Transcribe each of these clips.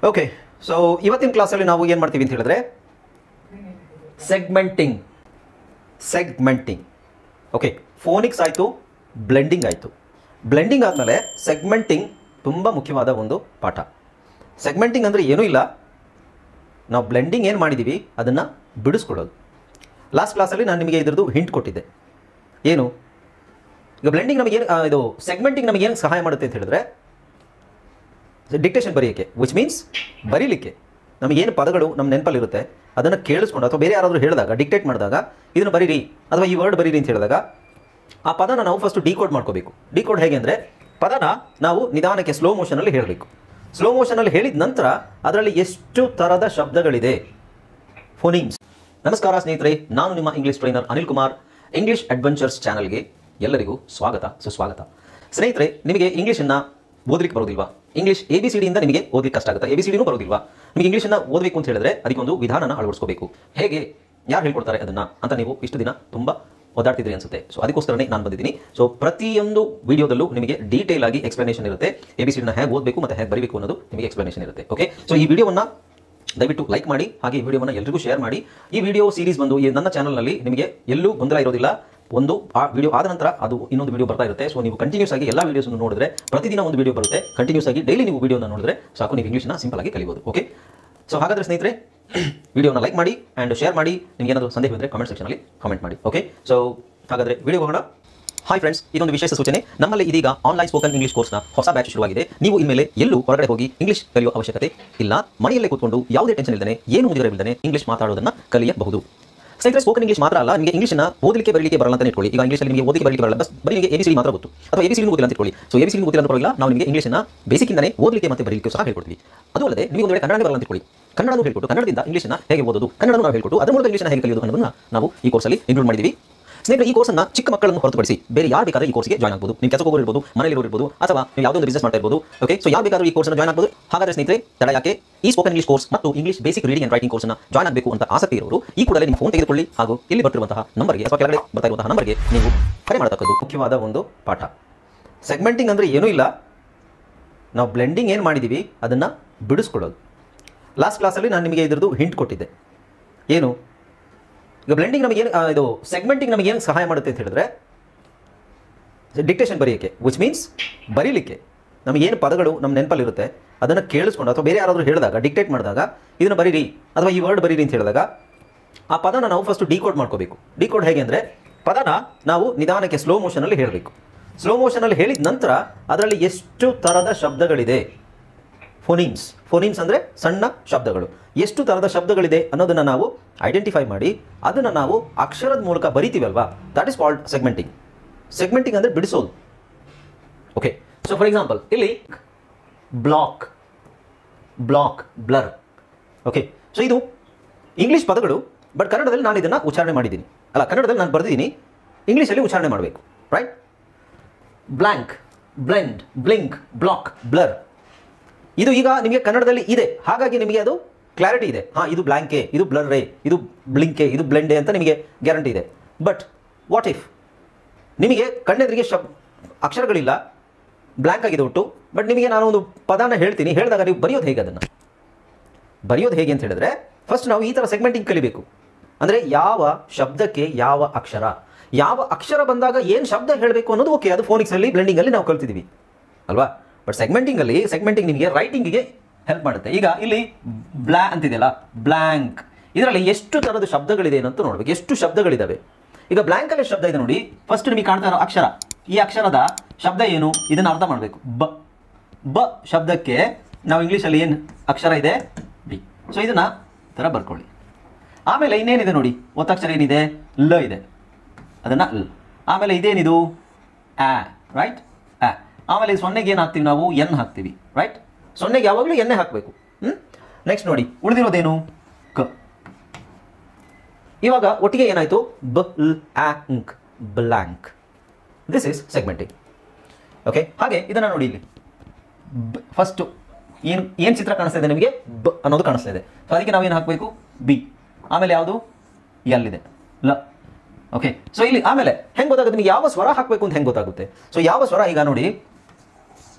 Okay, so ಇವತ್ತಿನ ಕ್ಲಾಸಲ್ಲಿ ನಾವು ಏನು ಮಾಡ್ತೀವಿ ಅಂತ ಹೇಳಿದ್ರೆ ಸೆಗ್ಮೆಂಟಿಂಗ್. ಓಕೆ, ಫೋನಿಕ್ಸ್ ಆಯಿತು, ಬ್ಲೆಂಡಿಂಗ್ ಆಯಿತು. ಬ್ಲೆಂಡಿಂಗ್ ಆದಮೇಲೆ ಸೆಗ್ಮೆಂಟಿಂಗ್ ತುಂಬ ಮುಖ್ಯವಾದ ಒಂದು ಪಾಠ. ಸೆಗ್ಮೆಂಟಿಂಗ್ ಅಂದರೆ ಏನೂ ಇಲ್ಲ, ನಾವು ಬ್ಲೆಂಡಿಂಗ್ ಏನು ಮಾಡಿದ್ದೀವಿ ಅದನ್ನು ಬಿಡಿಸ್ಕೊಳ್ಳೋದು. ಲಾಸ್ಟ್ ಕ್ಲಾಸಲ್ಲಿ ನಾನು ನಿಮಗೆ ಇದ್ರದ್ದು ಹಿಂಟ್ ಕೊಟ್ಟಿದ್ದೆ. ಏನು ಈಗ ಬ್ಲೆಂಡಿಂಗ್ ನಮಗೇನು ಇದು ಸೆಗ್ಮೆಂಟಿಂಗ್ ನಮಗೇನು ಸಹಾಯ ಮಾಡುತ್ತೆ ಅಂತ ಹೇಳಿದ್ರೆ ಡಿಕ್ಟೇಷನ್ ಬರೆಯೋಕ್ಕೆ, ವಿಚ್ ಮೀನ್ಸ್ ಬರೀಲಿಕ್ಕೆ. ನಮಗೇನು ಪದಗಳು ನಮ್ಮ ನೆನಪಲ್ಲಿರುತ್ತೆ ಅದನ್ನು ಕೇಳಿಸ್ಕೊಂಡು ಅಥವಾ ಬೇರೆ ಯಾರಾದರೂ ಹೇಳಿದಾಗ ಡಿಕ್ಟೇಟ್ ಮಾಡಿದಾಗ ಇದನ್ನು ಬರೀರಿ ಅಥವಾ ಈ ವರ್ಡ್ ಬರೀರಿ ಅಂತ ಹೇಳಿದಾಗ ಆ ಪದನ ನಾವು ಫಸ್ಟು ಡಿಕೋಡ್ ಮಾಡ್ಕೋಬೇಕು. ಡಿಕೋಡ್ ಹೇಗೆ ಅಂದರೆ ಪದನ ನಾವು ನಿಧಾನಕ್ಕೆ ಸ್ಲೋ ಮೋಷನಲ್ಲಿ ಹೇಳಬೇಕು. ಸ್ಲೋ ಮೋಷನಲ್ಲಿ ಹೇಳಿದ ನಂತರ ಅದರಲ್ಲಿ ಎಷ್ಟು ಥರದ ಶಬ್ದಗಳಿದೆ, ಫೋನಿಮ್ಸ್. ನಮಸ್ಕಾರ ಸ್ನೇಹಿತರೆ, ನಾನು ನಿಮ್ಮ English trainer Anil Kumar. English adventures ಚಾನಲ್ಗೆ ಎಲ್ಲರಿಗೂ ಸ್ವಾಗತ, ಸುಸ್ವಾಗತ. ಸ್ನೇಹಿತರೆ, ನಿಮಗೆ ಇಂಗ್ಲೀಷನ್ನು ಓದಲಿಕ್ಕೆ ಬರೋದಿಲ್ವಾ? ಇಂಗ್ಲೀಷ್ ABCD ಇಂದ ನಿಮಗೆ ಓದಲಿಕ್ಕೆ ಕಷ್ಟ ಆಗುತ್ತೆ. ABCDನೂ ಬರೋದಿಲ್ವಾ? ನಿಮಗೆ ಇಂಗ್ಲೀಷನ್ನು ಓದಬೇಕು ಅಂತ ಹೇಳಿದ್ರೆ ಅದಕ್ಕೊಂದು ವಿಧಾನನ ಅಳವಡಿಸ್ಕೋಬೇಕು. ಹೇಗೆ, ಯಾರು ಹೇಳ್ಕೊಡ್ತಾರೆ ಅದನ್ನು ಅಂತ ನೀವು ಇಷ್ಟು ದಿನ ತುಂಬ ಓದಾಡ್ತಿದ್ರಿ ಅನ್ಸುತ್ತೆ. ಸೊ ಅದಕ್ಕೋಸ್ಕರನೇ ನಾನು ಬಂದಿದ್ದೀನಿ. ಸೊ ಪ್ರತಿಯೊಂದು ವಿಡಿಯೋದಲ್ಲೂ ನಿಮಗೆ ಡೀಟೇಲ್ ಆಗಿ ಎಕ್ಸ್ಪ್ಲನೇಷನ್ ಇರುತ್ತೆ. ABCDನ ಹೇಗೆ ಓದಬೇಕು ಮತ್ತು ಹೇಗೆ ಬರೀಬೇಕು ಅನ್ನೋದು ನಿಮಗೆ ಎಕ್ಸ್ಪ್ಲನೇಷನ್ ಇರುತ್ತೆ. ಓಕೆ, ಸೊ ಈ ವಿಡಿಯೋವನ್ನು ದಯವಿಟ್ಟು ಲೈಕ್ ಮಾಡಿ, ಹಾಗೆ ಈ ವಿಡಿಯೋವನ್ನು ಎಲ್ಲರಿಗೂ ಶೇರ್ ಮಾಡಿ. ಈ ವಿಡಿಯೋ ಸೀರೀಸ್ ಬಂದು ನನ್ನ ಚಾನಲ್ನಲ್ಲಿ ನಿಮಗೆ ಎಲ್ಲೂ ಗೊಂದಲ ಇರೋದಿಲ್ಲ. ಒಂದು ಆ ವಿಡಿಯೋ ಆದ ನಂತರ ಅದು ಇನ್ನೊಂದು ವಿಡಿಯೋ ಬರ್ತಾ ಇರುತ್ತೆ. ಸೊ ನೀವು ಕಂಟಿನ್ಯೂಸ್ ಆಗಿ ಎಲ್ಲ ವಿಡಿಯೋಸ್ನ್ನು ನೋಡಿದ್ರೆ ಪ್ರತಿದಿನ ಒಂದು ವಿಡಿಯೋ ಬರುತ್ತೆ. ಕಂಟಿನ್ಯೂಸ್ ಆಗಿ ಡೈಲಿ ನೀವು ವಿಡಿಯೋನ ನೋಡಿದ್ರೆ ಸಾಕು, ನೀವು ಇಂಗ್ಲೀಷ್ನ ಸಿಂಪಲ್ ಆಗಿ ಕಲಿಬಹುದು. ಓಕೆ, ಸೊ ಹಾಗಾದರೆ ಸ್ನೇಹಿತರೆ, ವಿಡಿಯೋನ ಲೈಕ್ ಮಾಡಿ ಆ್ಯಂಡ್ ಶೇರ್ ಮಾಡಿ. ನಿಮಗೆ ಏನಾದರೂ ಸಂದೇಹ ಇದ್ದರೆ ಕಮೆಂಟ್ ಸೆಕ್ಷನಲ್ಲಿ ಕಮೆಂಟ್ ಮಾಡಿ. ಓಕೆ, ಸೊ ಹಾಗಾದರೆ ವಿಡಿಯೋ ಹೋಗೋಣ. ಹಾಯ್ ಫ್ರೆಂಡ್ಸ್, ಇದೊಂದು ವಿಶೇಷ ಸೂಚನೆ. ನಮ್ಮಲ್ಲಿ ಇದೀಗ ಆನ್ಲೈನ್ ಸ್ಪೋಕನ್ ಇಂಗ್ಲಿಷ್ ಕೋರ್ಸ್ನ ಹೊಸ ಬ್ಯಾಚ್ ಶುರುವಾಗಿದೆ. ನೀವು ಇನ್ಮೇಲೆ ಎಲ್ಲೂ ಹೊರಗಡೆ ಹೋಗಿ ಇಂಗ್ಲಿಷ್ ಕಲಿಯುವ ಅವಶ್ಯಕತೆ ಇಲ್ಲ. ಮನೆಯಲ್ಲೇ ಕೂತ್ಕೊಂಡು ಯಾವುದೇ ಟೆನ್ಷನ್ ಇಲ್ಲದೆ, ಏನು ಮುಗಿದಿರವಿಲ್ಲದೆ ಇಂಗ್ಲಿಷ್ ಮಾತಾಡೋದನ್ನು ಕಲಿಯಬಹುದು. ಸ್ನೇಹಿತರೆ, ಸ್ಪೋಕನ್ ಇಂಗ್ಲಿಷ್ ಮಾತ್ರ ಅಲ್ಲ, ನಿಮಗೆ ಇಂಗ್ಲಿಷ್ನ ಓದಲಿಕ್ಕೆ ಬರಲಿಕ್ಕೆ ಬರಲ್ಲ ಅಂತ ಇಟ್ಕೊಳ್ಳಿ. ಈಗ ಇಂಗ್ಲಿಷಲ್ಲಿ ನಿಮಗೆ ಓದಲಿಕ್ಕೆ ಬರಲಿಕ್ಕೆ ಬರಲ್ಲ, ಬರೀ ನಿಮಗೆ ABCD ಮಾತ್ರ ಗೊತ್ತು, ಅಥವಾ ABCD ಗೊತ್ತಿಲ್ಲ ಅಂತ ಇಟ್ಕೊಳ್ಳಿ. ಸೊ ABCD ಗೊತ್ತಿಲ್ಲ ಅಂತ ಪರವಾಗಿಲ್ಲ, ನಾವು ನಿಮಗೆ ಇಂಗ್ಲಿಷ್ನ ಬೇಸಿಕ್ಕಿಂದನೇ ಓದಲಿಕ್ಕೆ ಮತ್ತು ಬರಲಿಕ್ಕೆ ಸಹ ಹೇಳ್ಕೊಡ್ತೀವಿ. ಅದು ಅಲ್ಲದೆ ನೀವು ಒಂದು ವೇಳೆ ಕನ್ನಡ ಬರಲ್ಲ ಅಂತ ಇಟ್ಕೊಳ್ಳಿ, ಕನ್ನಡನೂ ಹೇಳ್ಕೊಟ್ಟು ಕನ್ನಡದಿಂದ ಇಂಗ್ಲಿಷ್ನ ಹೇಗೆ ಓದೋದು, ಕನ್ನಡನೂ ನಾವು ಹೇಳ್ಕೊಟ್ಟು ಅದರ ಮೂಲಕ ಇಂಗ್ಲಿಷ್ನ ಹೇಗೆ ಕಲಿಯೋದು ಅನ್ನೋದನ್ನು ನಾವು ಈ ಕೋರ್ಸಲ್ಲಿ ಇನ್ಕ್ಲೂಡ್ ಮಾಡಿದ್ದೀವಿ. ಸ್ನೇಹಿತರೆ, ಈ ಕೋರ್ಸನ್ನು ಚಿಕ್ಕ ಮಕ್ಕಳನ್ನು ಹೊರತುಪಡಿಸಿ ಬೇರೆ ಯಾರು ಬೇಕಾದ್ರೆ ಈ ಕೋರ್ಸ್ಗೆ ಜಾಯ್ನ್ ಆಗ್ಬೋದು. ನೀವು ಕೆಲಸಕ್ಕೆ ಹೋಗಿರ್ಬೋದು, ಮನೆಯಲ್ಲಿ ಇರ್ಬೋದು, ಅಥವಾ ನೀವು ಯಾವುದೋ ಒಂದು ಬಿಸ್ನೆಸ್ ಮಾಡ್ತಾ ಇರ್ಬೋದು. ಓಕೆ, ಸೊ ಯಾರು ಬೇಕಾದರೂ ಈ ಕೋರ್ಸ್ನ ಜಾಯ್ನ್ ಆಗ್ಬೋದು. ಹಾಗಾದರೆ ಸ್ನೇಹಿತರೆ, ತಡ ಯಾಕೆ? ಈ ಸ್ಪೋಕನ್ ಇಂಗ್ಲಿಷ್ ಕೋರ್ಸ್ ಮತ್ತು English basic reading and writing ಕೋರ್ಸ್ನ ಜಾಯ್ನ್ ಆಗಬೇಕು ಅಂತ ಆಸಕ್ತಿ ಇರೋರು ಈ ಕೂಡಲೇ ನಿಮ್ಮ ಫೋನ್ ತೆಗೆದುಕೊಳ್ಳಿ, ಹಾಗೂ ಇಲ್ಲಿ ಬರ್ತಿರುವಂತಹ ನಂಬರ್ಗೆ ಅಥವಾ ಕೆಳಗಡೆ ಬರ್ತಾ ಇರುವಂತಹ ನಂಬರ್ಗೆ ನೀವು ಕರೆ ಮಾಡತಕ್ಕದ್ದು. ಮುಖ್ಯವಾದ ಒಂದು ಪಾಠ. ಸೆಗ್ಮೆಂಟಿಂಗ್ ಅಂದರೆ ಏನೂ ಇಲ್ಲ, ನಾವು ಬ್ಲೆಂಡಿಂಗ್ ಏನು ಮಾಡಿದ್ದೀವಿ ಅದನ್ನು ಬಿಡಿಸ್ಕೊಳ್ಳೋದು. ಲಾಸ್ಟ್ ಕ್ಲಾಸಲ್ಲಿ ನಾನು ನಿಮಗೆ ಇದ್ರದ್ದು ಹಿಂಟ್ ಕೊಟ್ಟಿದ್ದೆ. ಏನು ಈಗ ಬ್ಲೆಂಡಿಂಗ್ ನಮಗೇನು ಇದು ಸೆಗ್ಮೆಂಟಿಂಗ್ ನಮಗೇನು ಸಹಾಯ ಮಾಡುತ್ತೆ ಅಂತ ಹೇಳಿದ್ರೆ ಡಿಕ್ಟೇಷನ್ ಬರೆಯೋಕ್ಕೆ, ವಿಚ್ ಮೀನ್ಸ್ ಬರೀಲಿಕ್ಕೆ. ನಮಗೇನು ಪದಗಳು ನಮ್ಮ ನೆನಪಲ್ಲಿರುತ್ತೆ ಅದನ್ನು ಕೇಳಿಸ್ಕೊಂಡು ಅಥವಾ ಬೇರೆ ಯಾರಾದರೂ ಹೇಳಿದಾಗ ಡಿಕ್ಟೇಟ್ ಮಾಡಿದಾಗ ಇದನ್ನು ಬರೀರಿ ಅಥವಾ ಈ ವರ್ಡ್ ಬರೀರಿ ಅಂತ ಹೇಳಿದಾಗ ಆ ಪದನ ನಾವು ಫಸ್ಟು ಡಿಕೋಡ್ ಮಾಡ್ಕೋಬೇಕು. ಡಿಕೋಡ್ ಹೇಗೆ ಅಂದರೆ ಪದನ ನಾವು ನಿಧಾನಕ್ಕೆ ಸ್ಲೋ ಮೋಷನಲ್ಲಿ ಹೇಳಬೇಕು. ಸ್ಲೋ ಮೋಷನಲ್ಲಿ ಹೇಳಿದ ನಂತರ ಅದರಲ್ಲಿ ಎಷ್ಟು ಥರದ ಶಬ್ದಗಳಿದೆ, ಫೋನಿಮ್ಸ್ ಅಂದರೆ ಸಣ್ಣ ಶಬ್ದಗಳು, ಎಷ್ಟು ಥರದ ಶಬ್ದಗಳಿದೆ ಅನ್ನೋದನ್ನು ನಾವು ಐಡೆಂಟಿಫೈ ಮಾಡಿ ಅದನ್ನು ನಾವು ಅಕ್ಷರದ ಮೂಲಕ ಬರಿತೀವಲ್ವಾ, ದಟ್ ಈಸ್ ಕಾಲ್ಡ್ ಸೆಗ್ಮೆಂಟಿಂಗ್. ಸೆಗ್ಮೆಂಟಿಂಗ್ ಅಂದರೆ ಬಿಡಿಸೋದು. ಓಕೆ, ಸೊ ಫಾರ್ ಎಕ್ಸಾಂಪಲ್ ಇಲ್ಲಿ ಬ್ಲಾಕ್, ಬ್ಲರ್. ಓಕೆ, ಸೊ ಇದು ಇಂಗ್ಲೀಷ್ ಪದಗಳು, ಬಟ್ ಕನ್ನಡದಲ್ಲಿ ನಾನು ಇದನ್ನು ಉಚ್ಚಾರಣೆ ಮಾಡಿದ್ದೀನಿ, ಅಲ್ಲ ಕನ್ನಡದಲ್ಲಿ ನಾನು ಬರೆದಿದ್ದೀನಿ, ಇಂಗ್ಲೀಷಲ್ಲಿ ಉಚ್ಚಾರಣೆ ಮಾಡಬೇಕು. Right? Blank, blend, blink, block, blur. ಇದು ಈಗ ನಿಮಗೆ ಕನ್ನಡದಲ್ಲಿ ಇದೆ, ಹಾಗಾಗಿ ನಿಮಗೆ ಅದು ಕ್ಲಾರಿಟಿ ಇದೆ. ಹಾಂ, ಇದು ಬ್ಲ್ಯಾಂಕೆ, ಇದು ಬ್ಲರ್ರೇ, ಇದು ಬ್ಲಿಂಕೆ, ಇದು ಬ್ಲೆಂಡೆ ಅಂತ ನಿಮಗೆ ಗ್ಯಾರಂಟಿ ಇದೆ. ಬಟ್ ವಾಟ್ ಇಫ್ ನಿಮಗೆ ಕಣ್ಣೆದುರಿಗೆ ಅಕ್ಷರಗಳಿಲ್ಲ, ಬ್ಲ್ಯಾಂಕ್ ಆಗಿದೆ ಒಟ್ಟು, ಬಟ್ ನಿಮಗೆ ನಾನು ಒಂದು ಪದನ ಹೇಳ್ತೀನಿ, ಹೇಳಿದಾಗ ನೀವು ಬರೆಯೋದು ಹೇಗೆ? ಅದನ್ನು ಬರೆಯೋದು ಹೇಗೆ ಅಂತ ಹೇಳಿದ್ರೆ ಫಸ್ಟ್ ನಾವು ಈ ಥರ ಸೆಗ್ಮೆಂಟಿಂಗ್ ಕಲಿಬೇಕು. ಅಂದರೆ ಯಾವ ಶಬ್ದಕ್ಕೆ ಯಾವ ಅಕ್ಷರ ಬಂದಾಗ ಏನು ಶಬ್ದ ಹೇಳಬೇಕು ಅನ್ನೋದು ಓಕೆ, ಅದು ಫೋನಿಕ್ಸಲ್ಲಿ ಬ್ಲೆಂಡಿಂಗಲ್ಲಿ ನಾವು ಕಲ್ತಿದ್ದೀವಿ ಅಲ್ವಾ. ಬಟ್ ಸೆಗ್ಮೆಂಟಿಂಗ್ ನಿಮಗೆ ರೈಟಿಂಗಿಗೆ ಹೆಲ್ಪ್ ಮಾಡುತ್ತೆ. ಈಗ ಇಲ್ಲಿ ಅಂತಿದೆಯಲ್ಲ, ಬ್ಲ್ಯಾಂಕ್, ಇದರಲ್ಲಿ ಎಷ್ಟು ಥರದ ಶಬ್ದಗಳಿದೆ ಅಂತ ನೋಡಬೇಕು. ಎಷ್ಟು ಶಬ್ದಗಳಿದ್ದಾವೆ? ಈಗ ಬ್ಲ್ಯಾಂಕಲ್ಲಿ ಶಬ್ದ ಇದೆ ನೋಡಿ, ಫಸ್ಟ್ ನಿಮಗೆ ಕಾಣ್ತಾ ಇರೋ ಅಕ್ಷರ, ಈ ಅಕ್ಷರದ ಶಬ್ದ ಏನು ಇದನ್ನು ಅರ್ಥ ಮಾಡಬೇಕು. ಬ ಶಬ್ದಕ್ಕೆ ನಾವು ಇಂಗ್ಲೀಷಲ್ಲಿ ಏನು ಅಕ್ಷರ ಇದೆ? ಬಿ. ಸೊ ಇದನ್ನು ಥರ ಬರ್ಕೊಳ್ಳಿ. ಆಮೇಲೆ ಇನ್ನೇನಿದೆ ನೋಡಿ, ಒತ್ತಕ್ಷರ ಏನಿದೆ? ಲ ಇದೆ, ಅದನ್ನು ಲ್. ಆಮೇಲೆ ಇದೇನಿದು? ಆ, ರೈಟ್? ಆ. ಆಮೇಲೆ ಸೊನ್ನೆಗೆ ಏನು ಹಾಕ್ತೀವಿ ನಾವು? ಎನ್ ಹಾಕ್ತೀವಿ, ರೈಟ್? ಸೊನ್ನೆಗೆ ಯಾವಾಗಲೂ ಎನ್ನೇ ಹಾಕಬೇಕು. ನೆಕ್ಸ್ಟ್ ನೋಡಿ, ಉಳಿದಿರೋದೇನು? ಕ. ಇವಾಗ ಒಟ್ಟಿಗೆ ಏನಾಯಿತು? Blank, blank. This is segmenting. Okay, ಹಾಗೆ ಇದನ್ನು ನೋಡಿ, ಇಲ್ಲಿ ಫಸ್ಟು ಏನು ಚಿತ್ರ ಕಾಣಿಸ್ತಾ ಇದೆ ನಿಮಗೆ? ಬ ಅನ್ನೋದು ಕಾಣಿಸ್ತಾ ಇದೆ. ಸೊ ಅದಕ್ಕೆ ನಾವೇನು ಹಾಕಬೇಕು? ಬಿ. ಆಮೇಲೆ ಯಾವುದು? ಎಲ್ ಇದೆ, ಲ. ಓಕೆ, ಸೊ ಇಲ್ಲಿ ಆಮೇಲೆ ಹೆಂಗೆ ಗೊತ್ತಾಗುತ್ತೆ ನಿಮಗೆ ಯಾವ ಸ್ವರ ಹಾಕಬೇಕು ಅಂತ ಹೆಂಗೆ ಗೊತ್ತಾಗುತ್ತೆ? ಸೊ ಯಾವ ಸ್ವರ? ಈಗ ನೋಡಿ,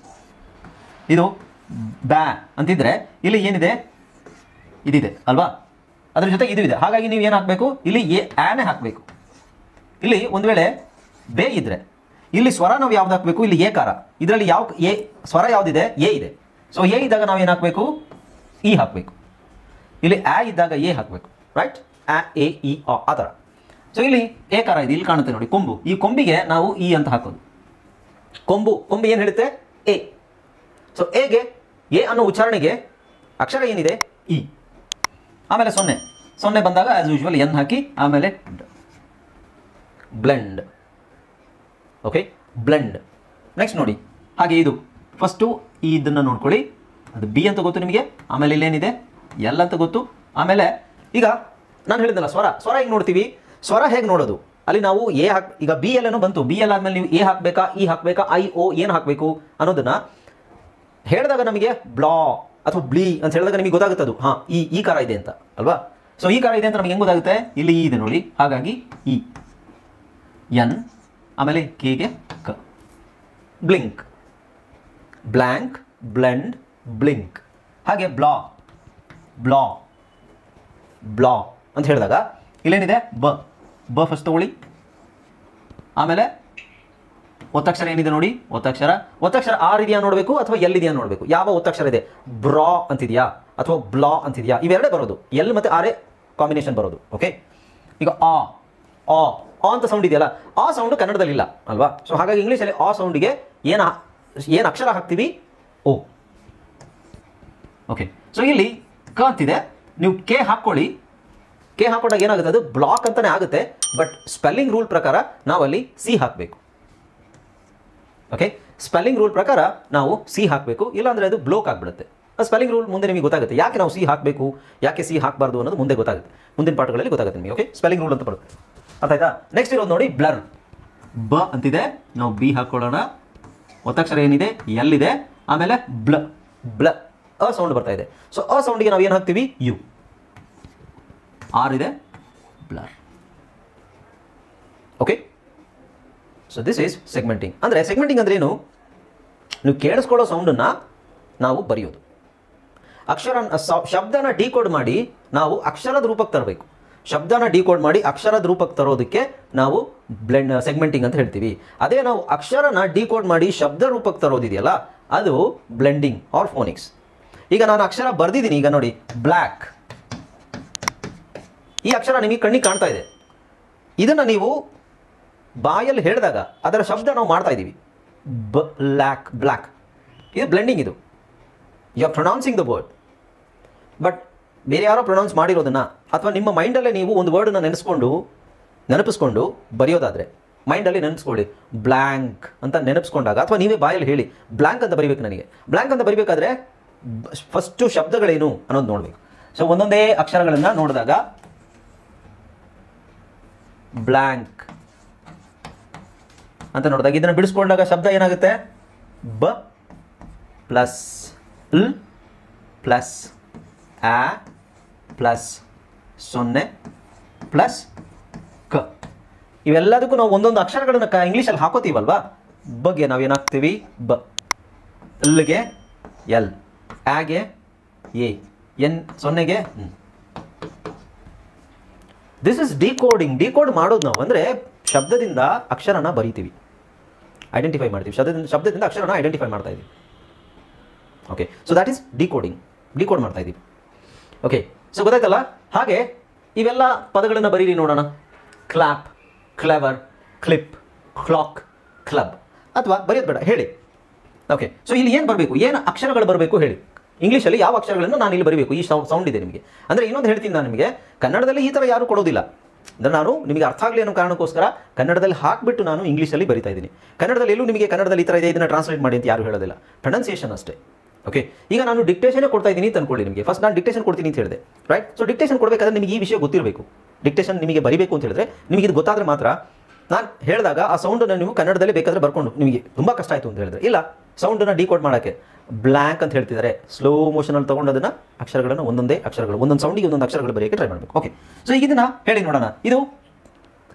ಇದು ಬ್ಯಾ ಅಂತಿದ್ರೆ ಇಲ್ಲಿ ಏನಿದೆ ಇದಿದೆ ಅಲ್ವಾ, ಅದ್ರ ಜೊತೆ ಇದು ಇದೆ. ಹಾಗಾಗಿ ನೀವು ಏನು ಹಾಕಬೇಕು, ಇಲ್ಲಿ ಆನೆ ಹಾಕಬೇಕು. ಇಲ್ಲಿ ಒಂದು ವೇಳೆ ಬೇ ಇದ್ರೆ ಇಲ್ಲಿ ಸ್ವರ ನಾವು ಯಾವ್ದು ಹಾಕಬೇಕು, ಇಲ್ಲಿ ಏಕಾರ. ಇದರಲ್ಲಿ ಯಾವ ಎ ಸ್ವರ ಯಾವುದಿದೆ, ಎ ಇದೆ. ಸೊ ಎ ಇದ್ದಾಗ ನಾವು ಏನು ಹಾಕಬೇಕು, ಇ ಹಾಕಬೇಕು. ಇಲ್ಲಿ ಆ ಇದ್ದಾಗ ಎ ಹಾಕಬೇಕು, ರೈಟ್. ಆ ಎ ಇ ಆ ಥರ. ಸೊ ಇಲ್ಲಿ ಏಕಾರ ಇದೆ, ಇಲ್ಲಿ ಕಾಣುತ್ತೆ ನೋಡಿ ಕೊಂಬು. ಈ ಕೊಂಬಿಗೆ ನಾವು ಇ ಅಂತ ಹಾಕೋದು. ಕೊಂಬು ಏನು ಹೇಳುತ್ತೆ, ಎ. ಸೊ ಎಗೆ ಎ ಅನ್ನೋ ಉಚ್ಚಾರಣೆಗೆ ಅಕ್ಷರ ಏನಿದೆ, ಇ. ಆಮೇಲೆ 0 ಬಂದಾಗ ಆಸ್ ಯೂಶುವಲ್ ಎನ್ ಹಾಕಿ, ಆಮೇಲೆ ಬ್ಲೆಂಡ್. Okay, blend. ನೆಕ್ಸ್ಟ್ ನೋಡಿ, ಹಾಗೆ ಇದು ಫಸ್ಟು ಇದನ್ನು ನೋಡ್ಕೊಳ್ಳಿ. ಅದು ಬಿ ಅಂತ ಗೊತ್ತು ನಿಮಗೆ. ಆಮೇಲೆ ಇಲ್ಲೇನಿದೆ, ಎಲ್ ಅಂತ ಗೊತ್ತು. ಆಮೇಲೆ ಈಗ ನಾನು ಹೇಳಿದ್ನಲ್ಲ ಸ್ವರ ಹೇಗೆ ನೋಡ್ತೀವಿ, ಸ್ವರ ಹೇಗೆ ನೋಡೋದು, ಅಲ್ಲಿ ನಾವು ಎ ಈಗ ಬಿ ಎಲ್ ಏನೋ ಬಂತು. ಬಿ ಎಲ್ ಆದಮೇಲೆ ನೀವು ಎ ಹಾಕಬೇಕಾ, ಇ ಹಾಕಬೇಕಾ, ಐ ಓ ಏನು ಹಾಕಬೇಕು ಅನ್ನೋದನ್ನ ಹೇಳಿದಾಗ ನಮಗೆ ಬ್ಲಾ ಅಥವಾ ಬ್ಲೀ ಅಂತ ಹೇಳಿದಾಗ ನಿಮಗೆ ಗೊತ್ತಾಗುತ್ತೆ ಅದು ಹಾಂ ಈ ಕಾರ ಇದೆ ಅಂತ ಅಲ್ವಾ. ಸೊ ಈ ಕಾರ ಇದೆ ಅಂತ ನಮಗೆ ಹೆಂಗೆ ಗೊತ್ತಾಗುತ್ತೆ, ಇಲ್ಲಿ ಇ ಇದೆ ನೋಡಿ. ಹಾಗಾಗಿ ಇ ಎನ್, ಆಮೇಲೆ ಕೆಗೆ ಕ. Blink, blank, blend, blink. ಹಾಗೆ ಬ್ಲಾ ಅಂತ ಹೇಳಿದಾಗ ಇಲ್ಲೇನಿದೆ, ಬ ಫಸ್ಟ್ ತಗೊಳ್ಳಿ. ಆಮೇಲೆ ಒತ್ತಕ್ಷರ ಏನಿದೆ ನೋಡಿ, ಒತ್ತಕ್ಷರ ಆರ್ ಇದೆಯಾ ನೋಡಬೇಕು ಅಥವಾ ಎಲ್ ಇದೆಯಾ ನೋಡಬೇಕು. ಯಾವ ಒತ್ತಕ್ಷರ ಇದೆ, ಬ್ರಾ ಅಂತಿದೆಯಾ ಅಥವಾ ಬ್ಲಾ ಅಂತಿದೆಯಾ, ಇವೆರಡೇ ಬರೋದು. ಎಲ್ ಮತ್ತು ಆರೇ ಕಾಂಬಿನೇಷನ್ ಬರೋದು. ಓಕೆ, ಈಗ ಆ ಅಂತ ಸೌಂಡ್ ಇದೆಯಲ್ಲ, ಆ ಸೌಂಡ್ ಕನ್ನಡದಲ್ಲಿ ಇಲ್ಲ ಅಲ್ವಾ. ಸೊ ಹಾಗಾಗಿ ಇಂಗ್ಲೀಷಲ್ಲಿ ಆ ಸೌಂಡಿಗೆ ಏನು ಅಕ್ಷರ ಹಾಕ್ತೀವಿ, ಓ. ಓಕೆ, ಸೊ ಇಲ್ಲಿ ಕ ಅಂತಿದೆ, ನೀವು ಕೆ ಹಾಕ್ಕೊಳ್ಳಿ. ಕೆ ಹಾಕೊಂಡಾಗ ಏನಾಗುತ್ತೆ, ಅದು ಬ್ಲಾಕ್ ಅಂತಾನೆ ಆಗುತ್ತೆ. ಬಟ್ ಸ್ಪೆಲ್ಲಿಂಗ್ ರೂಲ್ ಪ್ರಕಾರ ನಾವಲ್ಲಿ ಸಿ ಹಾಕಬೇಕು. ಓಕೆ, ಸ್ಪೆಲ್ಲಿಂಗ್ ರೂಲ್ ಪ್ರಕಾರ ನಾವು ಸಿ ಹಾಕಬೇಕು, ಇಲ್ಲಾಂದರೆ ಅದು ಬ್ಲೋಕ್ ಆಗಿಬಿಡುತ್ತೆ. ಆ ಸ್ಪೆಲ್ಲಿಂಗ್ ರೂಲ್ ಮುಂದೆ ನಿಮಗೆ ಗೊತ್ತಾಗುತ್ತೆ, ಯಾಕೆ ನಾವು ಸಿ ಹಾಕಬೇಕು, ಯಾಕೆ ಸಿ ಹಾಕಬಾರ್ದು ಅನ್ನೋದು ಮುಂದೆ ಗೊತ್ತಾಗುತ್ತೆ. ಮುಂದಿನ ಪಾಠಗಳಲ್ಲಿ ಗೊತ್ತಾಗುತ್ತೆ ನಿಮಗೆ. ಓಕೆ, ಸ್ಪೆಲ್ಲಿಂಗ್ ರೂಲ್ ಅಂತ ಬರುತ್ತೆ, ಅರ್ಥ ಆಯ್ತಾ. ನೆಕ್ಸ್ಟ್ ಇರೋದು ನೋಡಿ, ಬ್ಲರ್. ಬ ಅಂತಿದೆ, ನಾವು ಬಿ ಹಾಕ್ಕೊಳ್ಳೋಣ. ಒತ್ತಕ್ಷರ ಏನಿದೆ, ಎಲ್ ಇದೆ. ಆಮೇಲೆ ಬ್ಲ ಅ ಸೌಂಡ್ ಬರ್ತಾ ಇದೆ. ಸೊ ಅ ಸೌಂಡಿಗೆ ನಾವು ಏನು ಹಾಕ್ತೀವಿ, ಯು. ಆರ್ ಇದೆ, blur. Okay, so this is segmenting. ಅಂದರೆ ಸೆಗ್ಮೆಂಟಿಂಗ್ ಅಂದ್ರೆ ಏನು, ನೀವು ಕೇಳಿಸ್ಕೊಳ್ಳೋ ಸೌಂಡನ್ನು ನಾವು ಬರೆಯೋದು. ಶಬ್ದನ ಡಿಕೋಡ್ ಮಾಡಿ ನಾವು ಅಕ್ಷರದ ರೂಪಕ್ಕೆ ತರಬೇಕು. ಶಬ್ದನ ಡಿಕೋಡ್ ಮಾಡಿ ಅಕ್ಷರದ ರೂಪಕ್ಕೆ ತರೋದಕ್ಕೆ ನಾವು ಸೆಗ್ಮೆಂಟಿಂಗ್ ಅಂತ ಹೇಳ್ತೀವಿ. ಅದೇ ನಾವು ಅಕ್ಷರನ ಡಿಕೋಡ್ ಮಾಡಿ ಶಬ್ದ ರೂಪಕ್ಕೆ ತರೋದಿದೆಯಲ್ಲ, ಅದು ಬ್ಲೆಂಡಿಂಗ್ ಆರ್ ಫೋನಿಕ್ಸ್. ಈಗ ನಾನು ಅಕ್ಷರ ಬರೆದಿದ್ದೀನಿ, ಈಗ ನೋಡಿ ಬ್ಲ್ಯಾಕ್. ಈ ಅಕ್ಷರ ನಿಮಗೆ ಕಣ್ಣಿಗೆ ಕಾಣ್ತಾ ಇದೆ. ಇದನ್ನು ನೀವು ಬಾಯಲ್ಲಿ ಹೇಳಿದಾಗ ಅದರ ಶಬ್ದ ನಾವು ಮಾಡ್ತಾ ಇದ್ದೀವಿ, ಬ್ಲ್ಯಾಕ್. ಇದು ಬ್ಲೆಂಡಿಂಗ್. ಇದು you are pronouncing the word. But ಬೇರೆ ಯಾರೋ ಪ್ರೊನೌನ್ಸ್ ಮಾಡಿರೋದನ್ನು ಅಥವಾ ನಿಮ್ಮ ಮೈಂಡಲ್ಲೇ ನೀವು ಒಂದು ವರ್ಡನ್ನು ನೆನಪಿಸ್ಕೊಂಡು ಬರೆಯೋದಾದರೆ, ಮೈಂಡಲ್ಲಿ ನೆನೆಸ್ಕೊಳ್ಳಿ ಬ್ಲ್ಯಾಂಕ್ ಅಂತ ನೆನಪಿಸ್ಕೊಂಡಾಗ, ಅಥವಾ ನೀವೇ ಬಾಯಲ್ಲಿ ಹೇಳಿ ಬ್ಲ್ಯಾಂಕ್ ಅಂತ ಬರಿಬೇಕು. ನನಗೆ ಬ್ಲ್ಯಾಂಕ್ ಅಂತ ಬರಿಬೇಕಾದ್ರೆ ಫಸ್ಟು ಶಬ್ದಗಳೇನು ಅನ್ನೋದು ನೋಡಬೇಕು. ಸೊ ಒಂದೊಂದೇ ಅಕ್ಷರಗಳನ್ನು ನೋಡಿದಾಗ ಬ್ಲ್ಯಾಂಕ್ ಅಂತ ನೋಡಿದಾಗ ಇದನ್ನು ಬಿಡಿಸ್ಕೊಂಡಾಗ ಶಬ್ದ ಏನಾಗುತ್ತೆ, ಬ ಪ್ಲಸ್ ಲ್ ಪ್ಲಸ್ ಆ ಪ್ಲಸ್ 0 ಪ್ಲಸ್ ಕ. ಇವೆಲ್ಲದಕ್ಕೂ ನಾವು ಒಂದೊಂದು ಅಕ್ಷರಗಳನ್ನು ಇಂಗ್ಲೀಷಲ್ಲಿ ಹಾಕೋತೀವಲ್ವಾ. ಬಗ್ಗೆ ನಾವೇನಾಗ್ತೀವಿ, ಬ. ಎಲ್ಗೆ ಎಲ್, ಆಗೆ ಎ, ಎನ್ 0ಗೆ. This is decoding. ಡಿಕೋಡ್ ಮಾಡೋದು ನಾವು ಅಂದರೆ ಶಬ್ದದಿಂದ ಅಕ್ಷರನ ಬರೀತೀವಿ, ಐಡೆಂಟಿಫೈ ಮಾಡ್ತೀವಿ. ಶಬ್ದದಿಂದ ಅಕ್ಷರನ ಐಡೆಂಟಿಫೈ ಮಾಡ್ತಾ ಇದ್ದೀವಿ. Okay, so that is decoding. Decode ಮಾಡ್ತಾ ಇದ್ದೀವಿ. ಓಕೆ, ಸೊ ಗೊತ್ತಾಯ್ತಲ್ಲ. ಹಾಗೆ ಇವೆಲ್ಲ ಪದಗಳನ್ನು ಬರೀರಿ ನೋಡೋಣ. Clap, clever, clip, clock, club. ಅಥವಾ ಬರೆಯೋದು ಬೇಡ, ಹೇಳಿ. ಓಕೆ, ಸೊ ಇಲ್ಲಿ ಏನು ಬರಬೇಕು, ಏನು ಅಕ್ಷರಗಳು ಬರಬೇಕು ಹೇಳಿ. ಇಂಗ್ಲೀಷಲ್ಲಿ ಯಾವ ಅಕ್ಷರಗಳನ್ನು ನಾನು ಇಲ್ಲಿ ಬರೀಬೇಕು, ಈ ಸೌಂಡ್ ಇದೆ ನಿಮಗೆ ಅಂದರೆ. ಇನ್ನೊಂದು ಹೇಳ್ತೀನಿ ನಾನು ನಿಮಗೆ, ಕನ್ನಡದಲ್ಲಿ ಈ ಥರ ಯಾರೂ ಕೊಡೋದಿಲ್ಲ. ಅಂದರೆ ನಾನು ನಿಮಗೆ ಅರ್ಥ ಆಗಲಿ ಅನ್ನೋ ಕಾರಣಕ್ಕೋಸ್ಕರ ಕನ್ನಡದಲ್ಲಿ ಹಾಕಿಬಿಟ್ಟು ನಾನು ಇಂಗ್ಲೀಷಲ್ಲಿ ಬರಿತಾ ಇದ್ದೀನಿ. ಕನ್ನಡದಲ್ಲಿ ಎಲ್ಲೂ ನಿಮಗೆ ಕನ್ನಡದಲ್ಲಿ ಈ ಥರ ಇದೆ, ಇದನ್ನು ಟ್ರಾನ್ಸ್ಲೇಟ್ ಮಾಡಿ ಅಂತ ಯಾರು ಹೇಳೋದಿಲ್ಲ. ಪ್ರೊನೌನ್ಸಿಯೇಷನ್ ಅಷ್ಟೇ. ಓಕೆ, ಈಗ ನಾನು ಡಿಕ್ಟೇಷನೇ ಕೊಡ್ತಾ ಇದ್ದೀನಿ ಅಂತ ಅನ್ಕೊಳ್ಳಿ. ನಿಮಗೆ ಫಸ್ಟ್ ನಾನು ಡಿಕ್ಟೇಷನ್ ಕೊಡ್ತೀನಿ ಅಂತ ಹೇಳಿದೆ, ರೈಟ್. ಸೊ ಡಿಕ್ಟೇಷನ್ ಕೊಡಬೇಕಾದ್ರೆ ನಿಮಗೆ ಈ ವಿಷಯ ಗೊತ್ತಿರಬೇಕು. ಡಿಕ್ಟೇಷನ್ ನಿಮಗೆ ಬರಿಬೇಕು ಅಂತ ಹೇಳಿದ್ರೆ ನಿಮಗೆ ಇದು ಗೊತ್ತಾದರೆ ಮಾತ್ರ. ನಾನು ಹೇಳಿದಾಗ ಆ ಸೌಂಡನ್ನು ನೀವು ಕನ್ನಡದಲ್ಲಿ ಬೇಕಾದರೆ ಬರ್ಕೊಂಡು, ನಿಮಗೆ ತುಂಬ ಕಷ್ಟ ಆಯಿತು ಅಂತ ಹೇಳಿದ್ರೆ, ಇಲ್ಲ ಸೌಂಡನ್ನು ಡಿಕೋಡ್ ಮಾಡೋಕ್ಕೆ ಬ್ಲ್ಯಾಂಕ್ ಅಂತ ಹೇಳ್ತಿದ್ದಾರೆ, ಸ್ಲೋ ಮೋಷನಲ್ಲಿ ತೊಗೊಂಡು ಅದನ್ನು ಅಕ್ಷರಗಳನ್ನು ಒಂದೊಂದೇ ಅಕ್ಷರಗಳು, ಒಂದೊಂದು ಸೌಂಡಿಗೆ ಒಂದೊಂದು ಅಕ್ಷರಗಳು ಬರೆಯೋಕ್ಕೆ ಟ್ರೈ ಮಾಡಬೇಕು. ಓಕೆ, ಸೊ ಈಗ ಇದನ್ನು ಹೇಳಿ ನೋಡೋಣ. ಇದು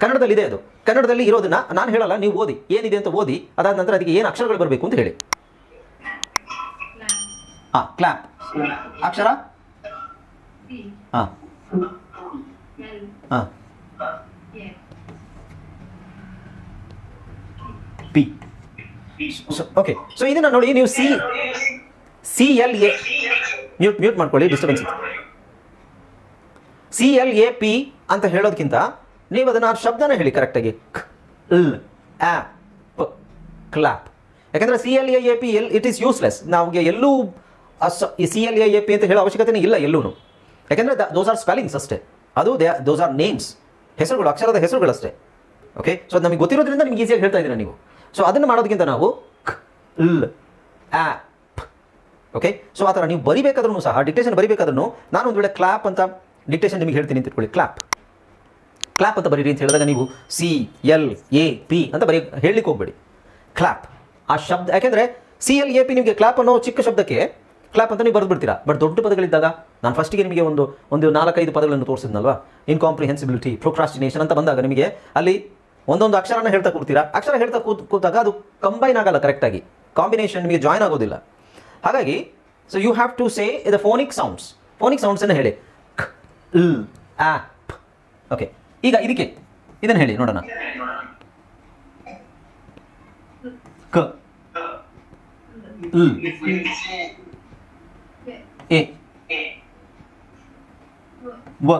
ಕನ್ನಡದಲ್ಲಿ ಇದೆ, ಅದು ಕನ್ನಡದಲ್ಲಿ ಇರೋದನ್ನ ನಾನು ಹೇಳಲ್ಲ, ನೀವು ಓದಿ, ಏನಿದೆ ಅಂತ ಓದಿ. ಅದಾದ ನಂತರ ಅದಕ್ಕೆ ಏನು ಅಕ್ಷರಗಳು ಬರಬೇಕು ಅಂತ ಹೇಳಿ. ಹಾಂ ಕ್ಲ್ಯಾಪ್. ಅಕ್ಷರ ಹಾಂ ಹಾಂ ಪಿ. ಓಕೆ, ಸೊ ಇದನ್ನ ನೋಡಿ ನೀವು CLA ಮ್ಯೂಟ್ ಮಾಡ್ಕೊಳ್ಳಿ, ಡಿಸ್ಟರ್ಬೆನ್ಸ್ ಇದೆ. CLAP ಅಂತ ಹೇಳೋದಕ್ಕಿಂತ ನೀವು ಅದನ್ನು ಆ ಶಬ್ದನ ಹೇಳಿ ಕರೆಕ್ಟಾಗಿ, ಕ್ಲಾಪ್. ಯಾಕಂದರೆ CLAP ಇಟ್ ಈಸ್ ಯೂಸ್ಲೆಸ್. ನಮಗೆ ಎಲ್ಲೂ ಈ CLAP ಅಂತ ಹೇಳೋ ಅವಶ್ಯಕತೆನೇ ಇಲ್ಲ ಎಲ್ಲೂ. ಯಾಕೆಂದರೆ ದೋಸ್ ಆರ್ ಸ್ಪೆಲ್ಲಿಂಗ್ಸ್ ಅಷ್ಟೇ, ಅದು ದೋಸ್ ಆರ್ ನೇಮ್ಸ್, ಹೆಸರುಗಳು, ಅಕ್ಷರದ ಹೆಸರುಗಳಷ್ಟೇ. ಓಕೆ, ಸೊ ಅದು ನಮಗೆ ಗೊತ್ತಿರೋದ್ರಿಂದ ನಿಮ್ಗೆ ಈಸಿಯಾಗಿ ಹೇಳ್ತಾ ಇದ್ದೀರಾ ನೀವು. ಸೊ ಅದನ್ನು ಮಾಡೋದಕ್ಕಿಂತ ನಾವು ಓಕೆ, ಸೊ ಆ ಥರ ನೀವು ಬರಿಬೇಕಾದ್ರೂ ಸಹ, ಡಿಕ್ಟೇಷನ್ ಬರಿಬೇಕಾದ್ರೂ ನಾನು ಒಂದು ವೇಳೆ ಕ್ಲಾಪ್ ಅಂತ ಡಿಕ್ಟೇಷನ್ ನಿಮಗೆ ಹೇಳ್ತೀನಿ ಅಂತ ಇಟ್ಕೊಳ್ಳಿ. ಕ್ಲಾಪ್ ಅಂತ ಬರೀರಿ ಅಂತ ಹೇಳಿದಾಗ ನೀವು CLAP ಅಂತ ಹೇಳಲಿಕ್ಕೆ ಹೋಗ್ಬೇಡಿ. ಕ್ಲಾಪ್ ಆ ಶಬ್ದ, ಯಾಕೆಂದರೆ CLAP ನಿಮಗೆ ಕ್ಲಾಪ್ ಅನ್ನೋ ಚಿಕ್ಕ ಶಬ್ದಕ್ಕೆ ಕ್ಲಾಪ್ ಅಂತ ನೀವು ಬರೆದು ಬಿಡ್ತೀರಾ. ಬಟ್ ದೊಡ್ಡ ಪದಗಳಿದ್ದಾಗ ನಾನು ಫಸ್ಟಿಗೆ ನಿಮಗೆ ಒಂದು 4-5 ಪದಗಳನ್ನು ತೋರಿಸಿದ್ನಲ್ವಾ, ಇನ್ಕಾಂಪ್ರಿಹೆನ್ಸಿಬಿಲಿಟಿ, ಪ್ರೊಕ್ರಾಸ್ಟಿನೇಷನ್ ಅಂತ ಬಂದಾಗ ನಿಮಗೆ ಅಲ್ಲಿ ಒಂದೊಂದು ಅಕ್ಷರನ ಹೇಳ್ತಾ ಕೂರ್ತೀರಾ. ಅಕ್ಷರ ಹೇಳ್ತಾ ಕೂತಾಗ ಅದು ಕಂಬೈನ್ ಆಗಲ್ಲ ಕರೆಕ್ಟಾಗಿ, ಕಾಂಬಿನೇಷನ್ ನಿಮಗೆ ಜಾಯ್ನ್ ಆಗೋದಿಲ್ಲ. ಹಾಗಾಗಿ so you have to say the phonic ಸೌಂಡ್ಸನ್ನು ಹೇಳಿ. ಓಕೆ, ಈಗ ಇದನ್ನು ಹೇಳಿ ನೋಡೋಣ. ಕ ಎ ವ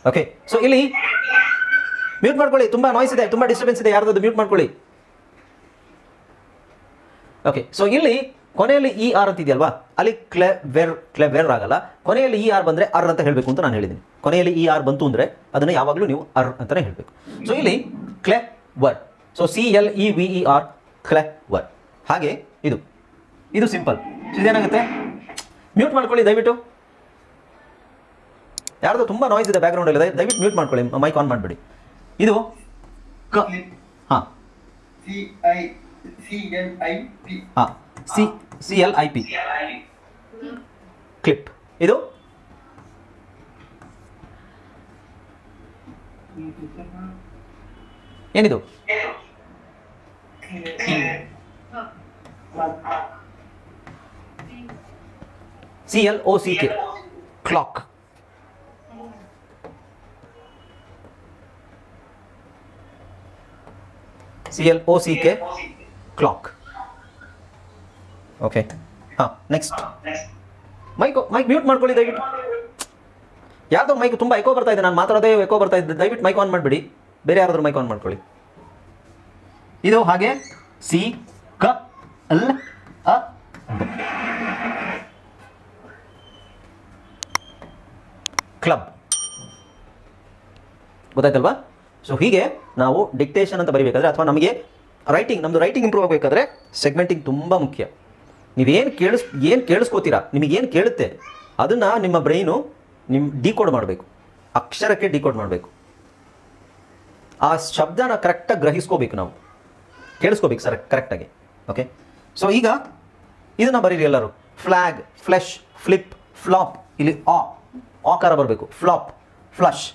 ಓಕೆ, ಸೊ ಇಲ್ಲಿ ಮ್ಯೂಟ್ ಮಾಡ್ಕೊಳ್ಳಿ, ತುಂಬ ನಾಯ್ಸ್ ಇದೆ, ತುಂಬ ಡಿಸ್ಟರ್ಬೆನ್ಸ್ ಇದೆ, ಯಾರ್ದು ಮ್ಯೂಟ್ ಮಾಡ್ಕೊಳ್ಳಿ. ಓಕೆ, ಸೊ ಇಲ್ಲಿ ಕೊನೆಯಲ್ಲಿ ER ಅಂತ ಇದೆಯಲ್ವಾ, ಅಲ್ಲಿ ಕ್ಲೆವೆರ್ ಆಗಲ್ಲ. ಕೊನೆಯಲ್ಲಿ ER ಬಂದರೆ ಅರ್ ಅಂತ ಹೇಳಬೇಕು ಅಂತ ನಾನು ಹೇಳಿದ್ದೀನಿ. ಕೊನೆಯಲ್ಲಿ ER ಬಂತು ಅಂದರೆ ಅದನ್ನು ಯಾವಾಗಲೂ ನೀವು ಅರ್ ಅಂತಲೇ ಹೇಳಬೇಕು. ಸೊ ಇಲ್ಲಿ ಕ್ಲೆವರ್, ಸೊ CLEVER, ಕ್ಲೆವರ್. ಹಾಗೆ ಇದು ಸಿಂಪಲ್. ಇದೇನಾಗುತ್ತೆ, ಮ್ಯೂಟ್ ಮಾಡ್ಕೊಳ್ಳಿ ದಯವಿಟ್ಟು. ಯಾರ್ದು ತುಂಬ ನಾಯ್ಸ್ ಇದೆ ಬ್ಯಾಕ್ಗ್ರೌಂಡಲ್ಲಿ, ದಯವಿಟ್ಟು ಮ್ಯೂಟ್ ಮಾಡ್ಕೊಳ್ಳಿ, ಮೈಕ್ ಆನ್ ಮಾಡಿಬಿಡಿ. ಇದು ಹಾಂ CLIP ಕ್ಲಿಪ್. ಇದು ಏನಿದು, CLOCK clock. CLOCK clock. Okay, ಹಾಂ ನೆಕ್ಸ್ಟ್ ಮೈಕ್ ಮ್ಯೂಟ್ ಮಾಡ್ಕೊಳ್ಳಿ ದಯವಿಟ್ಟು. ಯಾರ್ದೋ ಮೈಕ್ ತುಂಬ ಎಕೋ ಬರ್ತಾ ಇದೆ, ನಾನು ಮಾತಾಡೋದೇ ಎಕೋ ಬರ್ತಾ ಇದ್ದೆ, ದಯವಿಟ್ಟು ಮೈಕ್ ಆನ್ ಮಾಡಿಬಿಡಿ. ಬೇರೆ ಯಾರಾದ್ರೂ ಮೈಕ್ ಆನ್ ಮಾಡ್ಕೊಳ್ಳಿ. ಇದು ಹಾಗೆ CLA ಕ್ಲಬ್. ಗೊತ್ತಾಯ್ತಲ್ವಾ? ಸೊ ಹೀಗೆ ನಾವು ಡಿಕ್ಟೇಷನ್ ಅಂತ ಬರೀಬೇಕಾದ್ರೆ, ಅಥವಾ ನಮಗೆ ನಮ್ಮದು ರೈಟಿಂಗ್ ಇಂಪ್ರೂವ್ ಆಗಬೇಕಾದ್ರೆ ಸೆಗ್ಮೆಂಟಿಂಗ್ ತುಂಬ ಮುಖ್ಯ. ನೀವೇನು ಕೇಳಿಸ್ಕೋತೀರಾ, ನಿಮಗೇನು ಕೇಳುತ್ತೆ ಅದನ್ನು ನಿಮ್ಮ ಬ್ರೈನು ಡಿಕೋಡ್ ಮಾಡಬೇಕು, ಅಕ್ಷರಕ್ಕೆ ಡಿಕೋಡ್ ಮಾಡಬೇಕು. ಆ ಶಬ್ದನ ಕರೆಕ್ಟಾಗಿ ಗ್ರಹಿಸ್ಕೋಬೇಕು, ನಾವು ಕೇಳಿಸ್ಕೋಬೇಕು ಸರ್ ಕರೆಕ್ಟಾಗಿ. ಓಕೆ, ಸೊ ಈಗ ಇದನ್ನು ಬರೀರಿ ಎಲ್ಲರೂ. Flag, flesh, flip, flop. ಇಲ್ಲಿ ಆಕಾರ ಬರಬೇಕು. Flop, flush,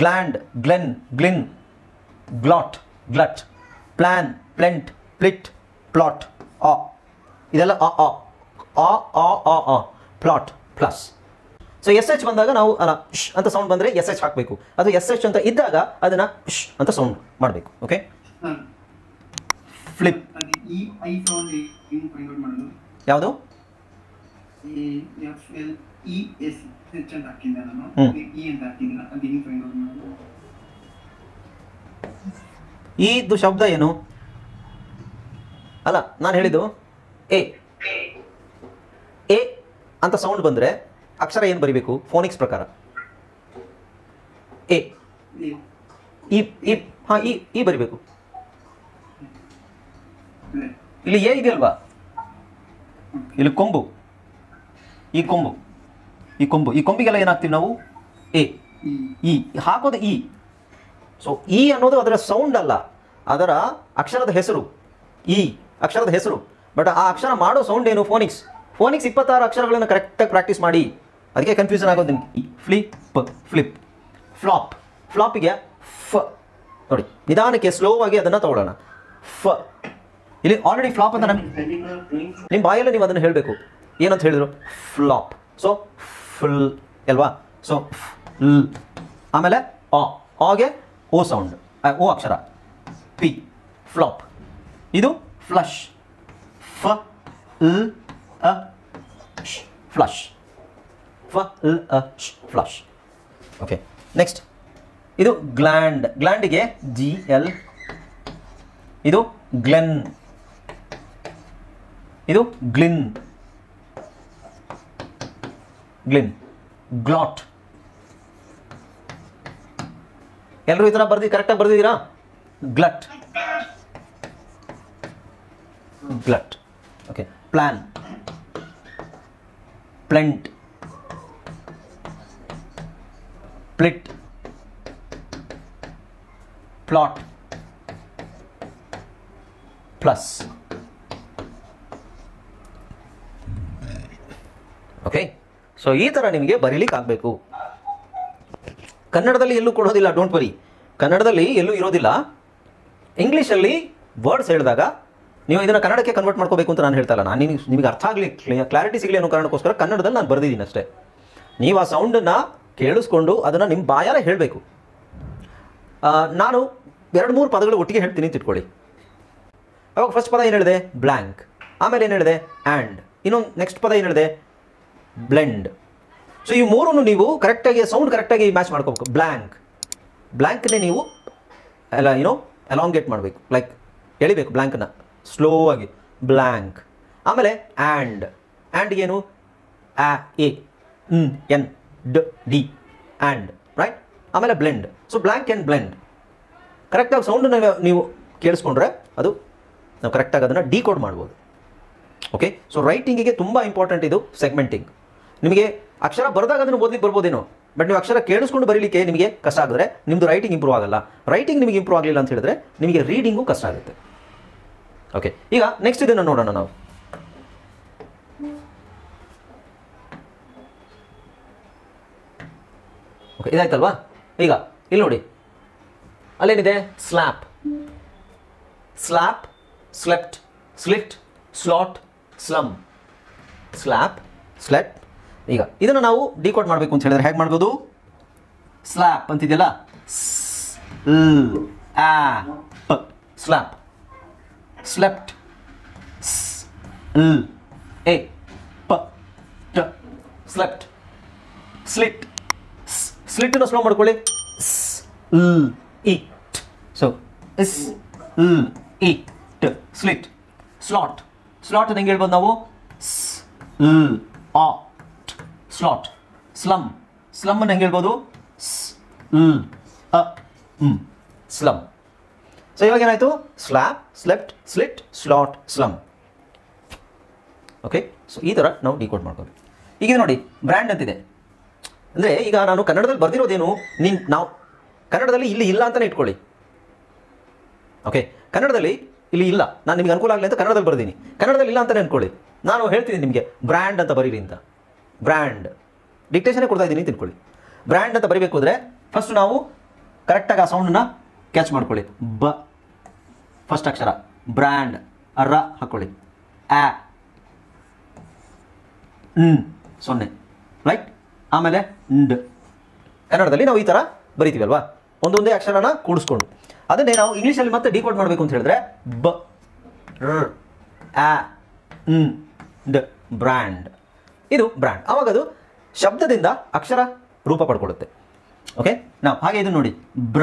gland, glen, glin, glot, glut, plan, plent, plit, plot. ಇದೆಲ್ಲ ಪ್ಲಾಟ್ ಪ್ಲಸ್. ಸೊ SH ಬಂದಾಗ ನಾವು ಶ್ ಅಂತ ಸೌಂಡ್ ಬಂದರೆ SH ಹಾಕಬೇಕು. ಅದು SH ಅಂತ ಇದ್ದಾಗ ಅದನ್ನು ಶ್ ಅಂತ ಸೌಂಡ್ ಮಾಡಬೇಕು. Okay, flip. ಯಾವುದು? ಇದು ಶಬ್ದ ಏನು ಅಲ್ಲ, ನಾನು ಹೇಳಿದ್ದು ಎ ಅಂತ ಸೌಂಡ್ ಬಂದರೆ ಅಕ್ಷರ ಏನು ಬರಿಬೇಕು ಫೋನಿಕ್ಸ್ ಪ್ರಕಾರ? ಎ ಈ ಬರಿಬೇಕು. ಇಲ್ಲಿ ಎ ಇದೆಯಲ್ವಾ, ಇಲ್ಲಿ ಕೊಂಬು, ಈ ಕೊಂಬಿಗೆಲ್ಲ ಏನಾಗ್ತೀವಿ ನಾವು? ಇ ಹಾಕೋದು ಇ. ಸೊ ಇ ಅನ್ನೋದು ಅದರ ಸೌಂಡ್ ಅಲ್ಲ, ಅದರ ಅಕ್ಷರದ ಹೆಸರು. ಇ ಅಕ್ಷರದ ಹೆಸರು, ಬಟ್ ಆ ಅಕ್ಷರ ಮಾಡೋ ಸೌಂಡ್ ಏನು? ಫೋನಿಕ್ಸ್. 26 ಅಕ್ಷರಗಳನ್ನು ಕರೆಕ್ಟಾಗಿ ಪ್ರಾಕ್ಟೀಸ್ ಮಾಡಿ, ಅದಕ್ಕೆ ಕನ್ಫ್ಯೂಷನ್ ಆಗೋದು ನಿಮ್ಗೆ. ಫ್ಲಿಪ್, ಫ್ಲಾಪಿಗೆ ಫ್ ನೋಡಿ, ನಿಧಾನಕ್ಕೆ ಸ್ಲೋ ಆಗಿ ಅದನ್ನು ತಗೊಳ್ಳೋಣ. ಫ. ಇಲ್ಲಿ ಆಲ್ರೆಡಿ ಫ್ಲಾಪ್ ಅಂತ ನಿಮ್ಮ ಬಾಯಲ್ಲಿ ನೀವು ಅದನ್ನು ಹೇಳಬೇಕು. ಏನಂತ ಹೇಳಿದ್ರು? ಫ್ಲಾಪ್. ಸೊ ಫುಲ್ ಅಲ್ವಾ? ಸೊ ಲ್. ಆಮೇಲೆ ಆಗೆ ಓ ಸೌಂಡ್, ಓ ಅಕ್ಷರ, ಪಿ, ಫ್ಲಾಪ್. ಇದು ಫ್ಲಶ್, ಫ ಲ್ ಅ ಶ್, ಫ್ಲಶ್, ಫ ಲ್ ಅ ಶ್, ಫ್ಲಶ್. ಓಕೆ, ನೆಕ್ಸ್ಟ್ ಇದು ಗ್ಲ್ಯಾಂಡ್. ಗ್ಲ್ಯಾಂಡಿಗೆ ಜಿ ಎಲ್. ಇದು ಗ್ಲೆನ್. ಇದು ಗ್ಲಿನ್, ಗ್ಲಿನ್, ಗ್ಲಾಟ್. ಎಲ್ಲರೂ ಈ ಥರ ಕರೆಕ್ಟಾಗಿ ಬರ್ದಿದ್ದೀರಾ? Glut, glut. Okay, plan, plent, plit, plot, plus. Okay, so ಈ ಥರ ನಿಮಗೆ ಬರೀಲಿಕ್ಕೆ ಆಗಬೇಕು. ಕನ್ನಡದಲ್ಲಿ ಎಲ್ಲೂ ಕೊಡೋದಿಲ್ಲ, ಡೋಂಟ್ ವರಿ. ಕನ್ನಡದಲ್ಲಿ ಎಲ್ಲೂ ಇರೋದಿಲ್ಲ. ಇಂಗ್ಲೀಷಲ್ಲಿ ವರ್ಡ್ಸ್ ಹೇಳಿದಾಗ ನೀವು ಇದನ್ನು ಕನ್ನಡಕ್ಕೆ ಕನ್ವರ್ಟ್ ಮಾಡ್ಕೋಬೇಕು ಅಂತ ನಾನು ಹೇಳ್ತಾ ಇಲ್ಲ. ನಾನು ನಿಮಗೆ ಅರ್ಥ ಆಗಲಿ, ಕ್ಲಾರಿಟಿ ಸಿಗಲಿ ಅನ್ನೋ ಕಾರಣಕ್ಕೋಸ್ಕರ ಕನ್ನಡದಲ್ಲಿ ನಾನು ಬರೆದಿದ್ದೀನಿ ಅಷ್ಟೇ. ನೀವು ಆ ಸೌಂಡನ್ನು ಕೇಳಿಸ್ಕೊಂಡು ಅದನ್ನು ನಿಮ್ಮ ಬಾಯಾರ ಹೇಳಬೇಕು. ನಾನು 2-3 ಪದಗಳು ಒಟ್ಟಿಗೆ ಹೇಳ್ತೀನಿ ಅಂತ ಇಟ್ಕೊಳ್ಳಿ. ಅವಾಗ ಫಸ್ಟ್ ಪದ ಏನು ಹೇಳಿದೆ? ಬ್ಲ್ಯಾಂಕ್. ಆಮೇಲೆ ಏನು ಹೇಳಿದೆ? ಆ್ಯಂಡ್. ಇನ್ನೊಂದು ನೆಕ್ಸ್ಟ್ ಪದ ಏನು ಹೇಳಿದೆ? ಬ್ಲೆಂಡ್. ಸೊ ಈ ಮೂರನ್ನು ನೀವು ಕರೆಕ್ಟಾಗಿ ಸೌಂಡ್ ಕರೆಕ್ಟಾಗಿ ಮ್ಯಾಚ್ ಮಾಡ್ಕೋಬೇಕು. ಬ್ಲ್ಯಾಂಕ್, ಬ್ಲ್ಯಾಂಕ್ನೇ ನೀವು ಅಲಾಂಗೇಟ್ ಮಾಡಬೇಕು, ಲೈಕ್ ಎಳಿಬೇಕು ಬ್ಲ್ಯಾಂಕನ್ನು ಸ್ಲೋ ಆಗಿ, ಬ್ಲ್ಯಾಂಕ್. ಆಮೇಲೆ ಆ್ಯಂಡ್. ಆ್ಯಂಡ್ಗೇನು? ಆ ಎ ಎನ್ ಡ್ ಡಿ, ಆ್ಯಂಡ್, ರೈಟ್. ಆಮೇಲೆ blend. So blank and blend. ಕರೆಕ್ಟಾಗಿ ಸೌಂಡನ್ನು ನೀವು ಕೇಳಿಸ್ಕೊಂಡ್ರೆ ಅದು ನಾವು ಕರೆಕ್ಟಾಗಿ ಅದನ್ನು ಡಿಕೋಡ್ ಮಾಡ್ಬೋದು. ಓಕೆ, ಸೊ ರೈಟಿಂಗಿಗೆ ತುಂಬ ಇಂಪಾರ್ಟೆಂಟ್ ಇದು ಸೆಗ್ಮೆಂಟಿಂಗ್. ನಿಮಗೆ ಅಕ್ಷರ ಬರೆದಾಗ ಅದನ್ನು ಓದಲಿಕ್ಕೆ ಬರ್ಬೋದೇನೋ, ಬಟ್ ನೀವು ಅಕ್ಷರ ಕೇಳಿಸ್ಕೊಂಡು ಬರೀಲಿಕ್ಕೆ ನಿಮಗೆ ಕಷ್ಟ ಆಗಿದ್ರೆ ನಿಮ್ಮದು ರೈಟಿಂಗ್ ಇಂಪ್ರೂವ್ ಆಗಲ್ಲ. ರೈಟಿಂಗ್ ನಿಮಗೆ ಇಂಪ್ರೂವ್ ಆಗಲಿಲ್ಲ ಅಂತ ಹೇಳಿದ್ರೆ ನಿಮಗೆ ರೀಡಿಂಗು ಕಷ್ಟ ಆಗುತ್ತೆ. ಓಕೆ, ಈಗ ನೆಕ್ಸ್ಟ್ ಇದನ್ನು ನೋಡೋಣ ನಾವು. ಓಕೆ, ಇದಾಯ್ತಲ್ವಾ? ಈಗ ಇಲ್ಲಿ ನೋಡಿ, ಅಲ್ಲೇನಿದೆ? Slap, slap, slept, slit, slot, slum. Slap, slep. ಈಗ ಇದನ್ನು ನಾವು ಡಿಕೋಡ್ ಮಾಡಬೇಕು ಅಂತ ಹೇಳಿದ್ರೆ ಹೇಗೆ ಮಾಡ್ಬೋದು? ಸ್ಲ್ಯಾಪ್ ಅಂತಿದೆಯಲ್ಲ, ಸ್ಲ್ಯಾಪ್. ಸ್ಲೆಪ್ಟ್, ಎ ಪ ಟ, ಸ್ಲೆಪ್ಟ್. ಸ್ಲಿಟ್, ಸ್ಲಿಟ್ಟನ್ನು ಸ್ಲೋ ಮಾಡ್ಕೊಳ್ಳಿ, ಇ. ಸೊ ಇ ಟ್, ಸ್ಲಿಟ್. ಸ್ಲಾಟ್, ಸ್ಲಾಟ್ ಅಂತ ಹೆಂಗೆ ಹೇಳ್ಬೋದು ನಾವು? ಸ್ಲಾಟ್. ಸ್ಲಮ್, ಸ್ಲಮ್ ಅನ್ನು ಹೆಂಗೆ ಹೇಳ್ಬೋದು? ಸ್ಲಮ್. ಸೊ ಇವಾಗ ಏನಾಯಿತು? Slap, slept, slit, slot, slum. Okay, so ಈ ಥರ ನಾವು ಡಿಕೋಡ್ ಮಾಡ್ಕೋಬೇಕು. ಈಗ ನೋಡಿ, ಬ್ರ್ಯಾಂಡ್ ಅಂತಿದೆ. ಅಂದರೆ ಈಗ ನಾನು ಕನ್ನಡದಲ್ಲಿ ಬರ್ದಿರೋದೇನು, ನಾವು ಕನ್ನಡದಲ್ಲಿ ಇಲ್ಲಿ ಇಲ್ಲ ಅಂತಲೇ ಇಟ್ಕೊಳ್ಳಿ. ಓಕೆ, ಕನ್ನಡದಲ್ಲಿ ಇಲ್ಲಿ ಇಲ್ಲ, ನಾನು ನಿಮಗೆ ಅನುಕೂಲ ಆಗಲಿ ಅಂತ ಕನ್ನಡದಲ್ಲಿ ಬರ್ದೀನಿ. ಕನ್ನಡದಲ್ಲಿ ಇಲ್ಲ ಅಂತಲೇ ಅಂದ್ಕೊಳ್ಳಿ. ನಾನು ಹೇಳ್ತಿದ್ದೀನಿ ನಿಮಗೆ ಬ್ರ್ಯಾಂಡ್ ಅಂತ ಬರೀರಿ ಅಂತ. ಬ್ರ್ಯಾಂಡ್ ಡಿಕ್ಟೇಷನ್ನೇ ಕೊಡ್ತಾ ಇದ್ದೀನಿ ತಿಳ್ಕೊಳ್ಳಿ. ಬ್ರ್ಯಾಂಡ್ ಅಂತ ಬರೀಬೇಕು ಅಂದರೆ ಫಸ್ಟ್ ನಾವು ಕರೆಕ್ಟಾಗಿ ಆ ಸೌಂಡನ್ನು ಕ್ಯಾಚ್ ಮಾಡ್ಕೊಳ್ಳಿ. ಬ ಫಸ್ಟ್ ಅಕ್ಷರ, ಬ್ರ್ಯಾಂಡ್. ರ ಹಾಕ್ಕೊಳ್ಳಿ, ಆ 0, ರೈಟ್. ಆಮೇಲೆ ಂಡ್. ಕನ್ನಡದಲ್ಲಿ ನಾವು ಈ ಥರ ಬರಿತೀವಲ್ವಾ, ಒಂದೊಂದೇ ಅಕ್ಷರನ ಕೂಡಿಸ್ಕೊಂಡು. ಅದನ್ನೇ ನಾವು ಇಂಗ್ಲೀಷಲ್ಲಿ ಮತ್ತೆ ಡಿಕೋಡ್ ಮಾಡಬೇಕು ಅಂತ ಹೇಳಿದ್ರೆ ಬ ರ್ ಆ ಂಡ್, ಬ್ರ್ಯಾಂಡ್. ಇದು ಬ್ರ್ಯಾಂಡ್. ಆವಾಗ ಅದು ಶಬ್ದದಿಂದ ಅಕ್ಷರ ರೂಪ ಪಡ್ಕೊಳ್ಳುತ್ತೆ. ಓಕೆ, ನಾವು ಹಾಗೆ ಇದನ್ನು ನೋಡಿ, ಬ್ರ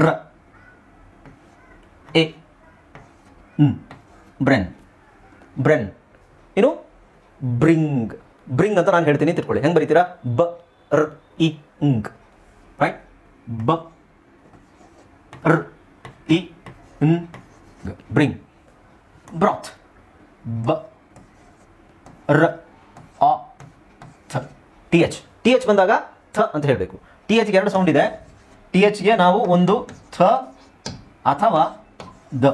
ರ ಎ ಬ್ರೆನ್, ಬ್ರೆನ್. ಇನ್ನು ಬ್ರಿಂಗ್, ಬ್ರಿಂಗ್ ಅಂತ ನಾನು ಹೇಳ್ತೀನಿ ತಿಳ್ಕೊಳ್ಳಿ. ಹೆಂಗೆ ಬರೀತೀರಾ? ಬ ರ್ ಇ ಂಗ್, ರೈಟ್. ಬ ರ್ ಇ ಂಗ್, ಬ್ರಿಂಗ್. ಬ್ರಾತ್, ಬ ರ ಆ ಥ, ಟಿ ಎಚ್. ಟಿ ಎಚ್ ಬಂದಾಗ ಥ ಅಂತ ಹೇಳಬೇಕು. ಟಿ ಎಚ್ಗೆ 2 ಸೌಂಡ್ ಇದೆ. ಟಿ ಎಚ್ಗೆ ನಾವು ಒಂದು ಥ ಅಥವಾ ದ,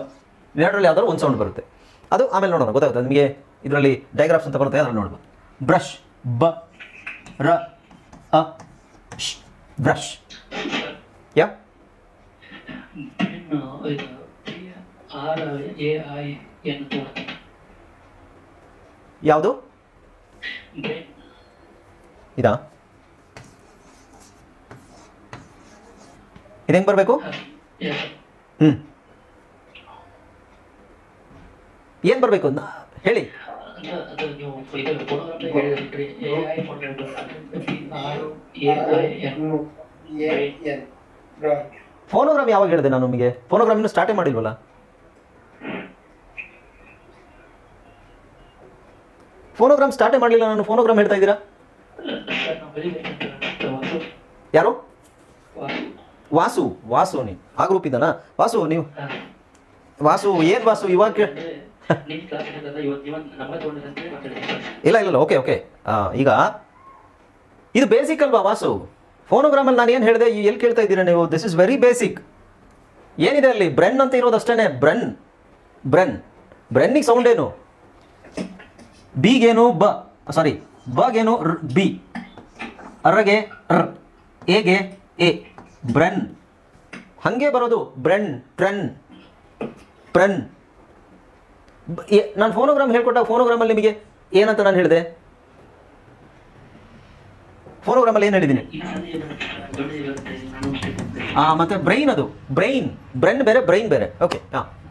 ಎರಡರಲ್ಲಿ ಯಾವ್ದಾದ್ರು ಒಂದು ಸೌಂಡ್ ಬರುತ್ತೆ. ಅದು ಆಮೇಲೆ ನೋಡೋಣ, ಗೊತ್ತಾಗುತ್ತೆ ನಿಮಗೆ. ಇದರಲ್ಲಿ ಡಯಾಗ್ರಾಫ್ಸ್ ಅಂತ ಬರುತ್ತೆ, ಅದರಲ್ಲಿ ನೋಡ್ಬೋದು. ಬ್ರಷ್, ಬ ರ ಅ ಶ್, ಬ್ರಷ್. ಯಾ RAIN ಯಾವುದು ಇದಾ? ಇದು ಹೆಂಗೆ ಬರಬೇಕು? ಏನು ಬರಬೇಕು ಹೇಳಿ. ಫೋನೋಗ್ರಾಮ್ ಯಾವಾಗ ಹೇಳಿದೆ ನಾನು ನಿಮಗೆ? ಫೋನೋಗ್ರಾಮ್ ಇನ್ನೂ ಸ್ಟಾರ್ಟೇ ಮಾಡಿಲ್ವಲ್ಲ. ಫೋನೋಗ್ರಾಮ್ ಸ್ಟಾರ್ಟೇ ಮಾಡಲಿಲ್ಲ ನಾನು. ಫೋನೋಗ್ರಾಮ್ ಹೇಳ್ತಾ ಇದ್ದೀರಾ? ಯಾರು? ವಾಸು. ವಾಸು ನೀವು ಆ ಗ್ರೂಪ್ ಇದ್ದಾನಾ? ವಾಸು ನೀವು ವಾಸು ಏನು ವಾಸು ಇವಾಗ ಇಲ್ಲ ಇಲ್ಲ ಓಕೆ ಓಕೆ. ಈಗ ಇದು ಬೇಸಿಕ್ ಅಲ್ವಾ ವಾಸು? ಫೋನೋಗ್ರಾಮಲ್ಲಿ ನಾನು ಏನು ಹೇಳಿದೆ ಎಲ್ಲಿ ಕೇಳ್ತಾ ಇದ್ದೀರಾ ನೀವು? This is very basic. ಏನಿದೆ ಅಲ್ಲಿ? ಬ್ರೆನ್ ಅಂತ ಇರೋದು ಅಷ್ಟೇ. ಬ್ರೆನ್ ಬ್ರೆನ್ ಬ್ರೆನ್ನಿಗೆ ಸೌಂಡ್ ಏನು? ಬಿಗೇನು ಬ, ಸಾರಿ ಬಗೇನು ಬಿ, ಅರ್ರಗೆ ರ್, ಎಗೆ ಎ, ಬ್ರೆನ್. ಹಾಗೆ ಬರೋದು ಬ್ರೆನ್ ಟ್ರೆನ್ ಪ್ರೆನ್. ನಾನು ಫೋನೋಗ್ರಾಮ್ ಹೇಳ್ಕೊಟ್ಟಾಗ ಫೋನೋಗ್ರಾಮಲ್ಲಿ ನಿಮಗೆ ಏನಂತ ನಾನು ಹೇಳಿದೆ? ಫೋನೋಗ್ರಾಮಲ್ಲಿ ಏನು ಹೇಳಿದ್ದೀನಿ? ಮತ್ತೆ ಬ್ರೈನ್. ಅದು ಬ್ರೈನ್. ಬ್ರೆನ್ ಬೇರೆ ಬ್ರೈನ್ ಬೇರೆ. Okay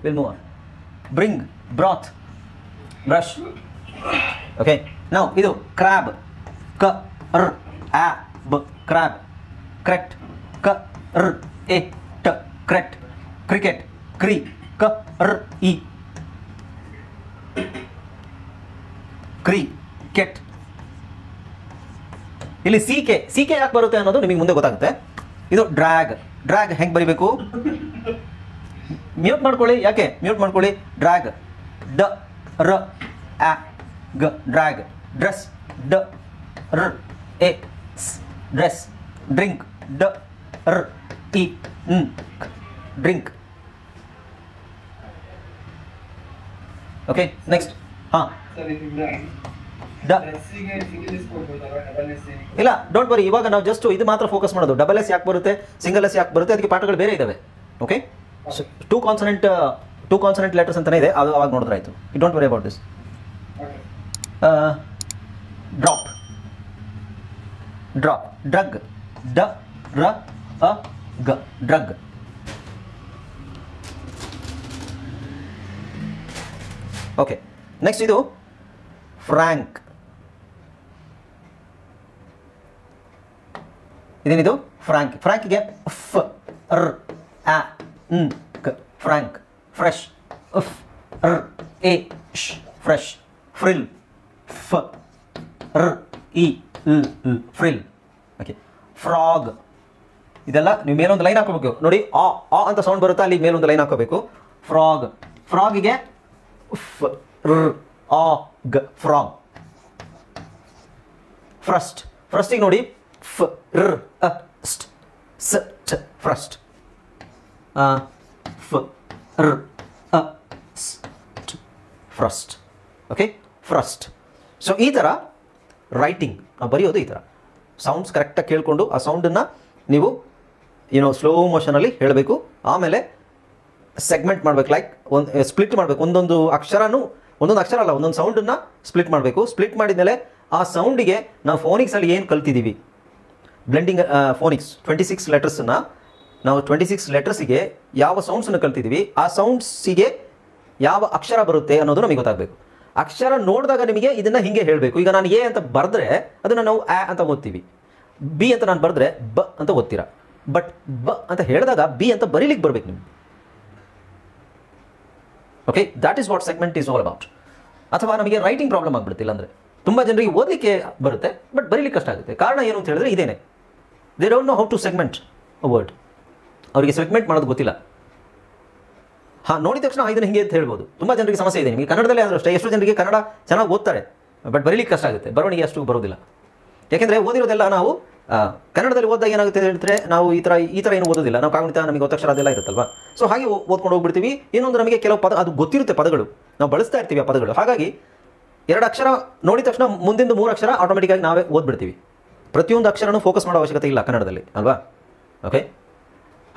will move on. Bring, ಬ್ರಾತ್, brush. Okay ನಾವು ಇದು ಕ್ರ್ಯಾಬ್, ಕ ರ್ ಆ ಬ, ಕ್ರ್ಯಾಬ್. ಕ್ರೆಟ್, ಕ ರ್ ಎ ಟ, ಕ್ರೆಟ್. ಕ್ರಿಕೆಟ್, ಕ್ರಿ, ಕ ರ್ ಇ, ಕ್ರಿ ಕೆಟ್. ಇಲ್ಲಿ ಸಿ ಕೆ ಯಾಕೆ ಬರುತ್ತೆ ಅನ್ನೋದು ನಿಮಗೆ ಮುಂದೆ ಗೊತ್ತಾಗುತ್ತೆ. ಇದು ಡ್ರ್ಯಾಗ್. ಡ್ರ್ಯಾಗ್ ಹೆಂಗೆ ಬರಿಬೇಕು? ಮ್ಯೂಟ್ ಮಾಡ್ಕೊಳ್ಳಿ. ಯಾಕೆ ಮ್ಯೂಟ್ ಮಾಡ್ಕೊಳ್ಳಿ? ಡ್ರ್ಯಾಗ್, ಡ ರ ಆ ಗ, ಡ್ರ್ಯಾಗ್. ಡ್ರೆಸ್, ಡ ರ್ ಎ ಸ್, ಡ್ರೆಸ್. ಡ್ರಿಂಕ್, ಡ ರ್ ಇ ನ್, ಡ್ರಿಂಕ್. Okay next. ಇಲ್ಲ ಡೋಂಟ್ ವರಿ. ಇವಾಗ ನಾವು ಜಸ್ಟ್ ಇದು ಮಾತ್ರ ಫೋಕಸ್ ಮಾಡೋದು. ಡಬಲ್ ಎಸ್ ಯಾಕೆ ಬರುತ್ತೆ, ಸಿಂಗಲ್ ಎಸ್ ಯಾಕೆ ಬರುತ್ತೆ, ಅದಕ್ಕೆ ಪಾಠಗಳು ಬೇರೆ ಇದಾವೆ. ಓಕೆ ಟೂ ಕಾನ್ಸನೆಂಟ್ ಲೆಟರ್ಸ್ ಅಂತಾನೆ ಇದೆ, ಅದು ಅವಾಗ ನೋಡಿದ್ರೆ ಆಯಿತು. You don't worry about this. Drop, drop. Drug, ಡ ರ ಅ ಗ, ಡ್ರಗ್. ಓಕೆ ನೆಕ್ಸ್ಟ್ ಇದು ಫ್ರ್ಯಾಂಕ್. ಇದೇನಿದು? ಫ್ರ್ಯಾಂಕ್. ಫ್ರ್ಯಾಂಕ್ಗೆ ಫ್ ರ್ ಆ ನ್ ಕ್, ಫ್ರ್ಯಾಂಕ್. ಫ್ರೆಶ್, ಫ್ ರ್ ಎ ಶ್, ಫ್ರೆಶ್. ಫ್ರಿಲ್, ಫ್ ರ್ ಇ ಲ್ ಲ್, ಫ್ರಿಲ್. Okay frog. ಇದೆಲ್ಲ ನೀವು ಮೇಲೊಂದು ಲೈನ್ ಹಾಕೋಬೇಕು ನೋಡಿ. ಆ ಅಂತ ಸೌಂಡ್ ಬರುತ್ತೆ, ಅಲ್ಲಿ ಮೇಲೊಂದು ಲೈನ್ ಹಾಕೋಬೇಕು. ಫ್ರಾಗ್. ಫ್ರಾಗಿಗೆ ಫ್ ರ್ ಆ ಗ, ಫ್ರಾಗ್. ಫ್ರಸ್ಟ್. ಫ್ರಸ್ಟಿಗೆ ನೋಡಿ ಫ್ ರ್ ಅ ಸ್ಟ್ ಸ ಟ, ಫ್ರಸ್ಟ್. ಫ್ ರ್ ಅ ಸ್ ಟ್, ಫ್ರಸ್ಟ್. ಓಕೆ ಫ್ರಸ್ಟ್. ಸೊ ಈ ಥರ ರೈಟಿಂಗ್ ನಾವು ಬರೆಯೋದು ಈ ಥರ. ಸೌಂಡ್ಸ್ ಕರೆಕ್ಟಾಗಿ ಕೇಳಿಕೊಂಡು ಆ ಸೌಂಡನ್ನು ನೀವು ಸ್ಲೋ ಮೋಷನಲ್ಲಿ ಹೇಳಬೇಕು. ಆಮೇಲೆ ಸೆಗ್ಮೆಂಟ್ ಮಾಡಬೇಕು, ಲೈಕ್ ಒಂದು ಸ್ಪ್ಲಿಟ್ ಮಾಡಬೇಕು. ಒಂದೊಂದು ಅಕ್ಷರ ಅಲ್ಲ, ಒಂದೊಂದು ಸೌಂಡನ್ನು ಸ್ಪ್ಲಿಟ್ ಮಾಡಬೇಕು. ಸ್ಪ್ಲಿಟ್ ಮಾಡಿದ್ಮೇಲೆ ಆ ಸೌಂಡಿಗೆ ನಾವು ಫೋನಿಕ್ಸಲ್ಲಿ ಏನು ಕಲ್ತಿದ್ದೀವಿ, ಬ್ಲೆಂಡಿಂಗ್ ಫೋನಿಕ್ಸ್ 26 ಲೆಟರ್ಸನ್ನು ನಾವು 26 ಲೆಟರ್ಸಿಗೆ ಯಾವ ಸೌಂಡ್ಸನ್ನು ಕಲ್ತಿದ್ದೀವಿ, ಆ ಸೌಂಡ್ಸಿಗೆ ಯಾವ ಅಕ್ಷರ ಬರುತ್ತೆ ಅನ್ನೋದು ನಮಗೆ ಗೊತ್ತಾಗಬೇಕು. ಅಕ್ಷರ ನೋಡಿದಾಗ ನಿಮಗೆ ಇದನ್ನು ಹೀಗೆ ಹೇಳಬೇಕು. ಈಗ ನಾನು ಎ ಅಂತ ಬರೆದ್ರೆ ಅದನ್ನು ನಾವು ಆ ಅಂತ ಓದ್ತೀವಿ. ಬಿ ಅಂತ ನಾನು ಬರೆದ್ರೆ ಬ ಅಂತ ಓದ್ತೀರಾ. ಬಟ್ ಬ ಅಂತ ಹೇಳಿದಾಗ ಬಿ ಅಂತ ಬರೀಲಿಕ್ಕೆ ಬರಬೇಕು ನಿಮ್ಗೆ. Okay that is what segment is all about. ಅಥವಾ ನಮಗೆ ರೈಟಿಂಗ್ ಪ್ರಾಬ್ಲಮ್ ಆಗಿಬಿಡುತ್ತೆ. ಇಲ್ಲಾಂದರೆ ತುಂಬ ಜನರಿಗೆ ಓದಲಿಕ್ಕೆ ಬರುತ್ತೆ ಬಟ್ ಬರೀಲಿಕ್ಕೆ ಕಷ್ಟ ಆಗುತ್ತೆ. ಕಾರಣ ಏನು ಅಂತ ಹೇಳಿದ್ರೆ ಇದೇನೆ, they don't know how to segment a word. ಅವರಿಗೆ ಸೆಗ್ಮೆಂಟ್ ಮಾಡೋದು ಗೊತ್ತಿಲ್ಲ. ನೋಡಿದ ತಕ್ಷಣ ಇದನ್ನು ಹಿಂಗೆ ಅಂತ ಹೇಳ್ಬೋದು. ತುಂಬ ಜನರಿಗೆ ಸಮಸ್ಯೆ ಇದೆ. ನಿಮಗೆ ಕನ್ನಡದಲ್ಲೇ ಆದರೂ ಅಷ್ಟೇ. ಎಷ್ಟು ಜನರಿಗೆ ಕನ್ನಡ ಚೆನ್ನಾಗಿ ಓದ್ತಾರೆ ಬಟ್ ಬರೀಲಿಕ್ಕೆ ಕಷ್ಟ ಆಗುತ್ತೆ, ಬರವಣಿಗೆ ಅಷ್ಟು ಬರೋದಿಲ್ಲ. ಯಾಕೆಂದರೆ ಓದಿರೋದೆಲ್ಲ ನಾವು ಕನ್ನಡದಲ್ಲಿ ಓದಿದಾಗ ಏನಾಗುತ್ತೆ ಹೇಳ್ತಾರೆ, ನಾವು ಈ ಥರ ಏನು ಓದೋದಿಲ್ಲ. ನಾವು ಕಾಗುಣಿತ, ನಮಗೆ ಒತ್ತಕ್ಷರ ಅದೆಲ್ಲ ಇರುತ್ತಲ್ವ. ಸೊ ಹಾಗೆ ಓದ್ಕೊಂಡು ಹೋಗ್ಬಿಡ್ತೀವಿ. ಇನ್ನೊಂದು ನಮಗೆ ಕೆಲವು ಪದ ಅದು ಗೊತ್ತಿರುತ್ತೆ, ಪದಗಳು ನಾವು ಬಳಸ್ತಾ ಇರ್ತೀವಿ ಆ ಪದಗಳು. ಹಾಗಾಗಿ 2 ಅಕ್ಷರ ನೋಡಿದ ತಕ್ಷಣ ಮುಂದಿಂದು 3 ಅಕ್ಷರ ಆಟೋಮೆಟಿಕ್ಕಾಗಿ ನಾವೇ ಓದ್ಬಿಡ್ತೀವಿ. ಪ್ರತಿಯೊಂದು ಅಕ್ಷರನೂ ಫೋಕಸ್ ಮಾಡೋ ಅವಶ್ಯಕತೆ ಇಲ್ಲ ಕನ್ನಡದಲ್ಲಿ ಅಲ್ವಾ. ಓಕೆ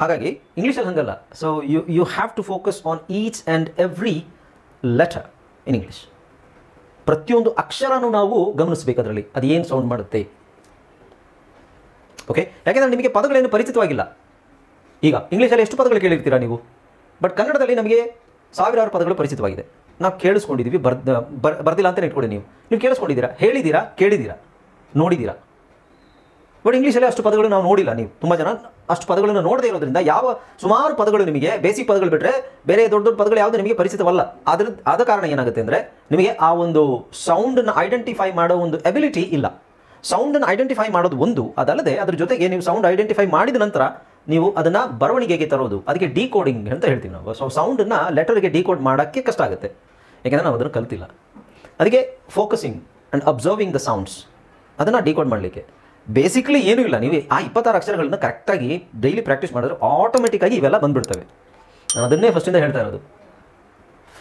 ಹಾಗಾಗಿ ಇಂಗ್ಲೀಷಲ್ಲಿ ಹಂಗಲ್ಲ. So you have to focus on each and every letter in English. ಪ್ರತಿಯೊಂದು ಅಕ್ಷರನೂ ನಾವು ಗಮನಿಸಬೇಕು ಅದರಲ್ಲಿ, ಅದು ಏನು ಸೌಂಡ್ ಮಾಡುತ್ತೆ. ಓಕೆ, ಯಾಕೆಂದರೆ ನಿಮಗೆ ಪದಗಳೇನು ಪರಿಚಿತವಾಗಿಲ್ಲ. ಈಗ ಇಂಗ್ಲೀಷಲ್ಲಿ ಎಷ್ಟು ಪದಗಳು ಕೇಳಿರ್ತೀರಾ ನೀವು, ಬಟ್ ಕನ್ನಡದಲ್ಲಿ ನಮಗೆ ಸಾವಿರಾರು ಪದಗಳು ಪರಿಚಿತವಾಗಿದೆ. ನಾವು ಕೇಳಿಸ್ಕೊಂಡಿದ್ದೀವಿ, ಬರ್ದಿಲ್ಲ ಅಂತಲೇ ಇಟ್ಕೊಳ್ಳಿ. ನೀವು ಕೇಳಿಸ್ಕೊಂಡಿದ್ದೀರಾ, ಹೇಳಿದ್ದೀರಾ, ಕೇಳಿದ್ದೀರಾ, ನೋಡಿದ್ದೀರಾ. ಬಟ್ ಇಂಗ್ಲೀಷಲ್ಲಿ ಅಷ್ಟು ಪದಗಳು ನಾವು ನೋಡಿಲ್ಲ. ನೀವು ತುಂಬ ಜನ ಅಷ್ಟು ಪದಗಳನ್ನು ನೋಡದೇ ಇರೋದ್ರಿಂದ ಸುಮಾರು ಪದಗಳು ನಿಮಗೆ ಬೇಸಿಕ್ ಪದಗಳು ಬಿಟ್ಟರೆ ಬೇರೆ ದೊಡ್ಡ ದೊಡ್ಡ ಪದಗಳು ಯಾವುದು ನಿಮಗೆ ಪರಿಚಿತವಲ್ಲ. ಆದ ಕಾರಣ ಏನಾಗುತ್ತೆ ಅಂದರೆ ನಿಮಗೆ ಆ ಒಂದು ಸೌಂಡನ್ನು ಐಡೆಂಟಿಫೈ ಮಾಡೋ ಒಂದು ಎಬಿಲಿಟಿ ಇಲ್ಲ. ಸೌಂಡನ್ನು ಐಡೆಂಟಿಫೈ ಮಾಡೋದು ಒಂದು, ಅದಲ್ಲದೆ ಅದ್ರ ಜೊತೆಗೆ ನೀವು ಸೌಂಡ್ ಐಡೆಂಟಿಫೈ ಮಾಡಿದ ನಂತರ ನೀವು ಅದನ್ನು ಬರವಣಿಗೆಗೆ ತರೋದು, ಅದಕ್ಕೆ ಡಿಕೋಡಿಂಗ್ ಅಂತ ಹೇಳ್ತೀವಿ ನಾವು. ಸೊ ಸೌಂಡನ್ನು ಲೆಟರ್ಗೆ ಡಿಕೋಡ್ ಮಾಡೋಕ್ಕೆ ಕಷ್ಟ ಆಗುತ್ತೆ, ಯಾಕೆಂದರೆ ನಾವು ಅದನ್ನು ಕಲ್ತಿಲ್ಲ. ಅದಕ್ಕೆ focusing and observing the sounds, ಅದನ್ನು ಡಿಕೋಡ್ ಮಾಡಲಿಕ್ಕೆ ಬೇಸಿಕ್ಲಿ ಏನೂ ಇಲ್ಲ. ನೀವು ಆ 26 ಅಕ್ಷರಗಳನ್ನ ಕರೆಕ್ಟಾಗಿ ಡೈಲಿ ಪ್ರಾಕ್ಟೀಸ್ ಮಾಡಿದ್ರೆ ಆಟೋಮೆಟಿಕ್ಕಾಗಿ ಇವೆಲ್ಲ ಬಂದುಬಿಡ್ತವೆ. ನಾನು ಅದನ್ನೇ ಫಸ್ಟಿಂದ ಹೇಳ್ತಾ ಇರೋದು.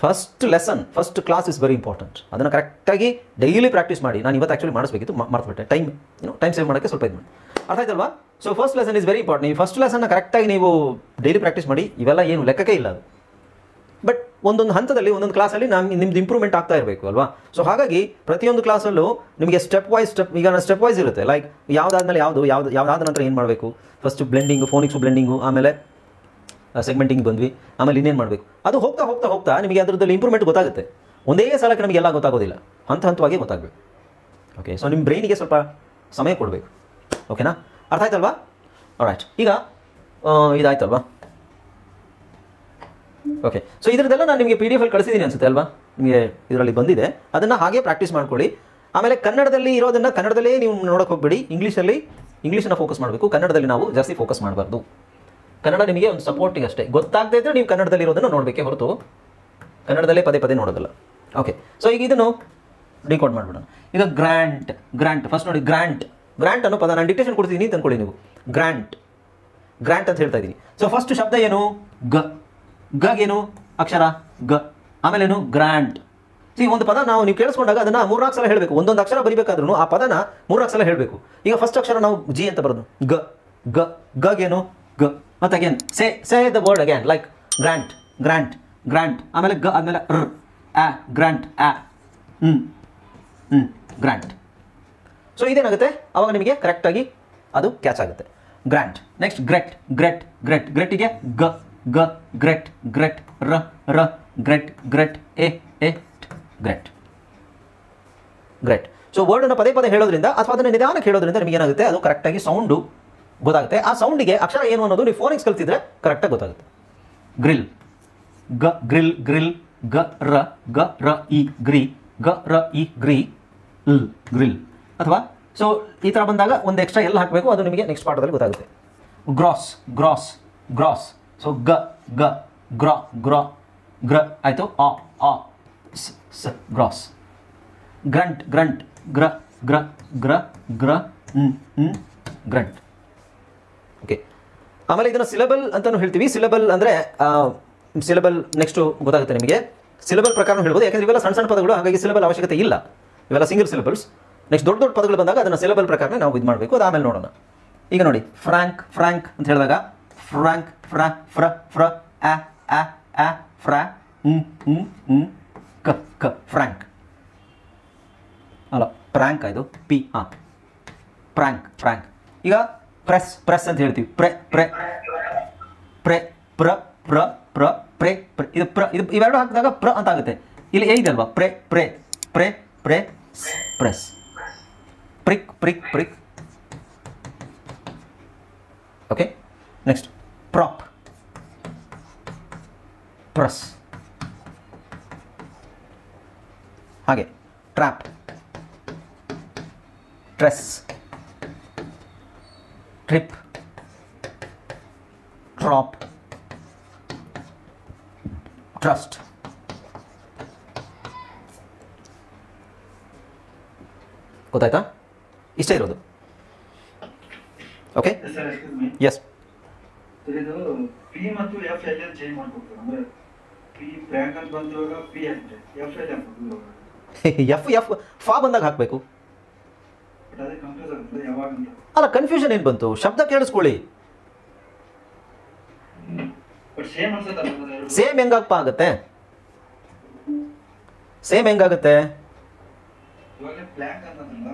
First lesson, first class is very important. ಅದನ್ನು ಕರೆಕ್ಟಾಗಿ ಡೈಲಿ ಪ್ರಾಕ್ಟೀಸ್ ಮಾಡಿ. ನಾನು ಇವತ್ತು ಆ್ಯಕ್ಚುಲಿ ಮಾಡಿಸ್ಬೇಕಿತ್ತು, ಮರ್ತುಬಿಟ್ಟೆ. ಟೈಮ್ ಸೇವ್ ಮಾಡೋಕ್ಕೆ ಸ್ವಲ್ಪ ಇದು ಮಾಡಿ. ಅರ್ಥ ಆಯ್ತಲ್ವಾ? So first lesson is very important. ನೀವು ಫಸ್ಟ್ ಲೆಸನ್ನ ಕರೆಕ್ಟಾಗಿ ನೀವು ಡೈಲಿ ಪ್ರಾಕ್ಟೀಸ್ ಮಾಡಿ. ಇವೆಲ್ಲ ಏನು ಲೆಕ್ಕಕ್ಕೆ ಇಲ್ಲ ಅದು. ಬಟ್ ಒಂದೊಂದು ಹಂತದಲ್ಲಿ ಒಂದೊಂದು ಕ್ಲಾಸಲ್ಲಿ ನಿಮ್ದು ಇಂಪ್ರೂವ್ಮೆಂಟ್ ಆಗ್ತಾ ಇರಬೇಕು ಅಲ್ವಾ? ಸೊ ಹಾಗಾಗಿ ಪ್ರತಿಯೊಂದು ಕ್ಲಾಸಲ್ಲೂ ನಿಮಗೆ ಸ್ಟೆಪ್ ವೈಸ್ ಇರುತ್ತೆ. ಲೈಕ್ ಯಾವುದಾದ್ಮೇಲೆ ಯಾವುದಾದ ನಂತರ ಏನು ಮಾಡಬೇಕು, ಫಸ್ಟ್ ಬ್ಲೆಂಡಿಂಗು, ಫೋನಿಕ್ಸು ಬ್ಲೆಂಡಿಂಗು, ಆಮೇಲೆ ಸೆಗ್ಮೆಂಟಿಂಗ್ ಬಂದ್ವಿ, ಆಮೇಲೆ ಇನ್ನೇನು ಮಾಡಬೇಕು. ಅದು ಹೋಗ್ತಾ ನಿಮಗೆ ಅದರದ್ದು ಇಂಪ್ರೂವ್ಮೆಂಟ್ ಗೊತ್ತಾಗುತ್ತೆ. ಒಂದೇ ಸಲಕ್ಕೆ ನಮಗೆಲ್ಲ ಗೊತ್ತಾಗೋದಿಲ್ಲ, ಹಂತವಾಗಿ ಗೊತ್ತಾಗಬೇಕು. ಓಕೆ, ಸೊ ನಿಮ್ಮ ಬ್ರೈನಿಗೆ ಸ್ವಲ್ಪ ಸಮಯ ಕೊಡಬೇಕು. ಓಕೆನಾ? ಅರ್ಥ ಆಯ್ತಲ್ವಾ? ರೈಟ್, ಈಗ ಇದಾಯ್ತಲ್ವಾ? ಓಕೆ, ಸೊ ಇದರದೆಲ್ಲ ನಾನು ನಿಮಗೆ PDF ಅಲ್ಲಿ ಕಳಿಸಿದ್ದೀನಿ ಅನ್ಸುತ್ತೆ ಅಲ್ವಾ? ನಿಮಗೆ ಇದರಲ್ಲಿ ಬಂದಿದೆ, ಅದನ್ನು ಹಾಗೆ ಪ್ರಾಕ್ಟೀಸ್ ಮಾಡ್ಕೊಳ್ಳಿ. ಆಮೇಲೆ ಕನ್ನಡದಲ್ಲಿ ಇರೋದನ್ನು ಕನ್ನಡದಲ್ಲೇ ನೀವು ನೋಡೋಕೆ ಹೋಗಬೇಡಿ. ಇಂಗ್ಲೀಷನ್ನು ಫೋಕಸ್ ಮಾಡಬೇಕು. ಕನ್ನಡದಲ್ಲಿ ನಾವು ಜಾಸ್ತಿ ಫೋಕಸ್ ಮಾಡಬಾರ್ದು. ಕನ್ನಡ ನಿಮಗೆ ಒಂದು ಸಪೋರ್ಟಿಂಗ್ ಅಷ್ಟೇ. ಗೊತ್ತಾಗದೇ ಇದ್ದರೆ ನೀವು ಕನ್ನಡದಲ್ಲಿ ಇರೋದನ್ನು ನೋಡಬೇಕೇ ಹೊರತು ಕನ್ನಡದಲ್ಲೇ ಪದೇ ನೋಡೋದಿಲ್ಲ. ಓಕೆ, ಸೊ ಈಗ ಇದನ್ನು ಡಿಕೋಡ್ ಮಾಡಿಬಿಡೋಣ. ಈಗ ಗ್ರ್ಯಾಂಟ್ ಫಸ್ಟ್ ನೋಡಿ. ಗ್ರ್ಯಾಂಟ್ ಅನ್ನೋ ಪದ ನಾನು ಡಿಕ್ಟೇಷನ್ ಕೊಡ್ತೀನಿ ಅಂತ ಅಂದ್ಕೊಳ್ಳಿ ನೀವು. ಗ್ರ್ಯಾಂಟ್ ಅಂತ ಹೇಳ್ತಾ ಇದ್ದೀನಿ. ಸೊ ಫಸ್ಟ್ ಶಬ್ದ ಏನು? ಗೇನು ಅಕ್ಷರ ಗ, ಆಮೇಲೆ ಏನು? ಗ್ರ್ಯಾಂಟ್. ಒಂದು ಪದ ನೀವು ಕೇಳಿಸ್ಕೊಂಡಾಗ ಅದನ್ನು 3-4 ಸಲ ಹೇಳಬೇಕು. ಒಂದೊಂದು ಅಕ್ಷರ ಬರಿಬೇಕಾದ್ರೂ ಆ ಪದನ 3-4 ಸಲ ಹೇಳಬೇಕು. ಈಗ ಫಸ್ಟ್ ಅಕ್ಷರ ನಾವು ಜಿ ಅಂತ ಬರೋದು. ಗೇನು? ಗ. ಮತ್ತೆ again say the word again, like grant. ಆಮೇಲೆ ಗ ಆದಮೇಲೆ ಗ್ರ್ಯಾಂಟ್. ಗ್ರ್ಯಾಂಟ್. ಸೊ ಇದೇನಾಗುತ್ತೆ, ಅವಾಗ ನಿಮಗೆ ಕರೆಕ್ಟಾಗಿ ಅದು ಕ್ಯಾಚ್ ಆಗುತ್ತೆ. ಗ್ರ್ಯಾಂಟ್. ನೆಕ್ಸ್ಟ್ ಗ್ರೆಟ್ಗೆ ಗ್ರೆಟ್ ಗ್ರೆಟ್ ಗ್ರೆಟ್. ಸೊ ವರ್ಡನ್ನು ಪದೇ ಹೇಳೋದ್ರಿಂದ ಅಥವಾ ಅದನ್ನು ನಿಧಾನಕ್ಕೆ ಹೇಳೋದ್ರಿಂದ ನಿಮಗೆ ಏನಾಗುತ್ತೆ, ಅದು ಕರೆಕ್ಟಾಗಿ ಸೌಂಡು ಗೊತ್ತಾಗುತ್ತೆ. ಆ ಸೌಂಡಿಗೆ ಅಕ್ಷರ ಏನು ಅನ್ನೋದು ನೀವು ಫೋನಿಕ್ಸ್ ಕಲ್ತಿದ್ರೆ ಕರೆಕ್ಟಾಗಿ ಗೊತ್ತಾಗುತ್ತೆ. ಗ್ರಿಲ್ ಗ ರ ಇ ಗ್ರಿಲ್. ಅಥವಾ ಸೊ ಈ ಥರ ಬಂದಾಗ ಒಂದು ಎಕ್ಸ್ಟ್ರಾ ಎಲ್ಲ ಹಾಕಬೇಕು, ಅದು ನಿಮಗೆ ನೆಕ್ಸ್ಟ್ ಪಾಠದಲ್ಲಿ ಗೊತ್ತಾಗುತ್ತೆ. ಗ್ರಾಸ್. ಸೊ ಗ್ರ ಆಯಿತು. ಗ್ರಾಸ್. ಗ್ರಂಟ್ ಗ್ರಂಟ್. ಓಕೆ, ಆಮೇಲೆ ಇದನ್ನು ಸಿಲೆಬಲ್ ಅಂತಲೂ ಹೇಳ್ತೀವಿ. ಸಿಲೆಬಲ್ ಅಂದರೆ ಸಿಲೆಬಲ್ ನೆಕ್ಸ್ಟು ಗೊತ್ತಾಗುತ್ತೆ ನಿಮಗೆ. ಸಿಲೆಬಲ್ ಪ್ರಕಾರ ಹೇಳ್ಬೋದು, ಯಾಕಂದರೆ ಇವೆಲ್ಲ ಸಣ್ಣ ಪದಗಳು, ಹಾಗಾಗಿ ಸಿಲೆಬಲ್ ಅವಶ್ಯಕತೆ ಇಲ್ಲ. ಇವೆಲ್ಲ ಸಿಂಗಲ್ ಸಿಲೆಬಲ್ಸ್. ನೆಕ್ಸ್ಟ್ ದೊಡ್ಡ ಪದಗಳು ಬಂದಾಗ ಅದನ್ನು ಸಿಲೆಬಲ್ ಪ್ರಕಾರ ನಾವು ಇದು ಮಾಡಬೇಕು. ಅದು ಆಮೇಲೆ ನೋಡೋಣ. ಈಗ ನೋಡಿ, ಫ್ರ್ಯಾಂಕ್ ಅಂತ ಹೇಳಿದಾಗ ಫ್ರ್ಯಾಂಕ್, ಫ್ರ ಫ್ರ್ಯಾಂಕ್ ಅಲ್ಲ, ಪ್ರ್ಯಾಂಕ್ ಆಯಿತು. ಫ್ರ್ಯಾಂಕ್. ಈಗ ಪ್ರೆಸ್ ಅಂತ ಹೇಳ್ತೀವಿ. ಇದು ಇವೆರಡು ಹಾಕಿದಾಗ ಪ್ರ ಅಂತ ಆಗುತ್ತೆ. ಇಲ್ಲಿ ಇದೆ ಅಲ್ವಾ, press. Prick. Okay, next prop, press. ಹಾಗೆ trap, tress, trip, trop, trust. ಗೊತ್ತಾಯ್ತಾ? ಇಷ್ಟೇ ಇರೋದು. Okay, S. ಇದು ಪಿ ಮತ್ತು ಎಫ್ ಎಲ್ ಚೇಂಜ್ ಮಾಡ್ಕೊಡ್ತಾರೆ. ಅಂದ್ರೆ ಪಿ ಬ್ರ್ಯಾಂಕ್ ಅಂತ ಬಂದಾಗ ಪಿ ಅಂತ ಎಫ್ ಎಲ್ ಎಫ್ ಫಾ ಬಂದಾಗ ಹಾಕಬೇಕು. ಅದೇ ಕನ್ಫ್ಯೂಸ್ ಆಗುತ್ತೆ ಯಾವಾಗ ಅಂತ. ಅಲ್ಲ, ಕನ್ಫ್ಯೂಷನ್ ಏನು ಬಂತು? ಶಬ್ದ ಕೇಳಿಸ್ಕೊಳ್ಳಿ. ಬಟ್ ಸೇಮ್ ಅನ್ಸುತ್ತಲ್ಲ ಸರ್ ಎರಡು? ಸೇಮ್ ಹೆಂಗಪ್ಪ ಆಗುತ್ತೆ? ಸೇಮ್ ಹೆಂಗಾಗುತ್ತೆ? ಇವಾಗ ಬ್ಲ್ಯಾಂಕ್ ಅಂತಂದ್ರಲ್ಲ.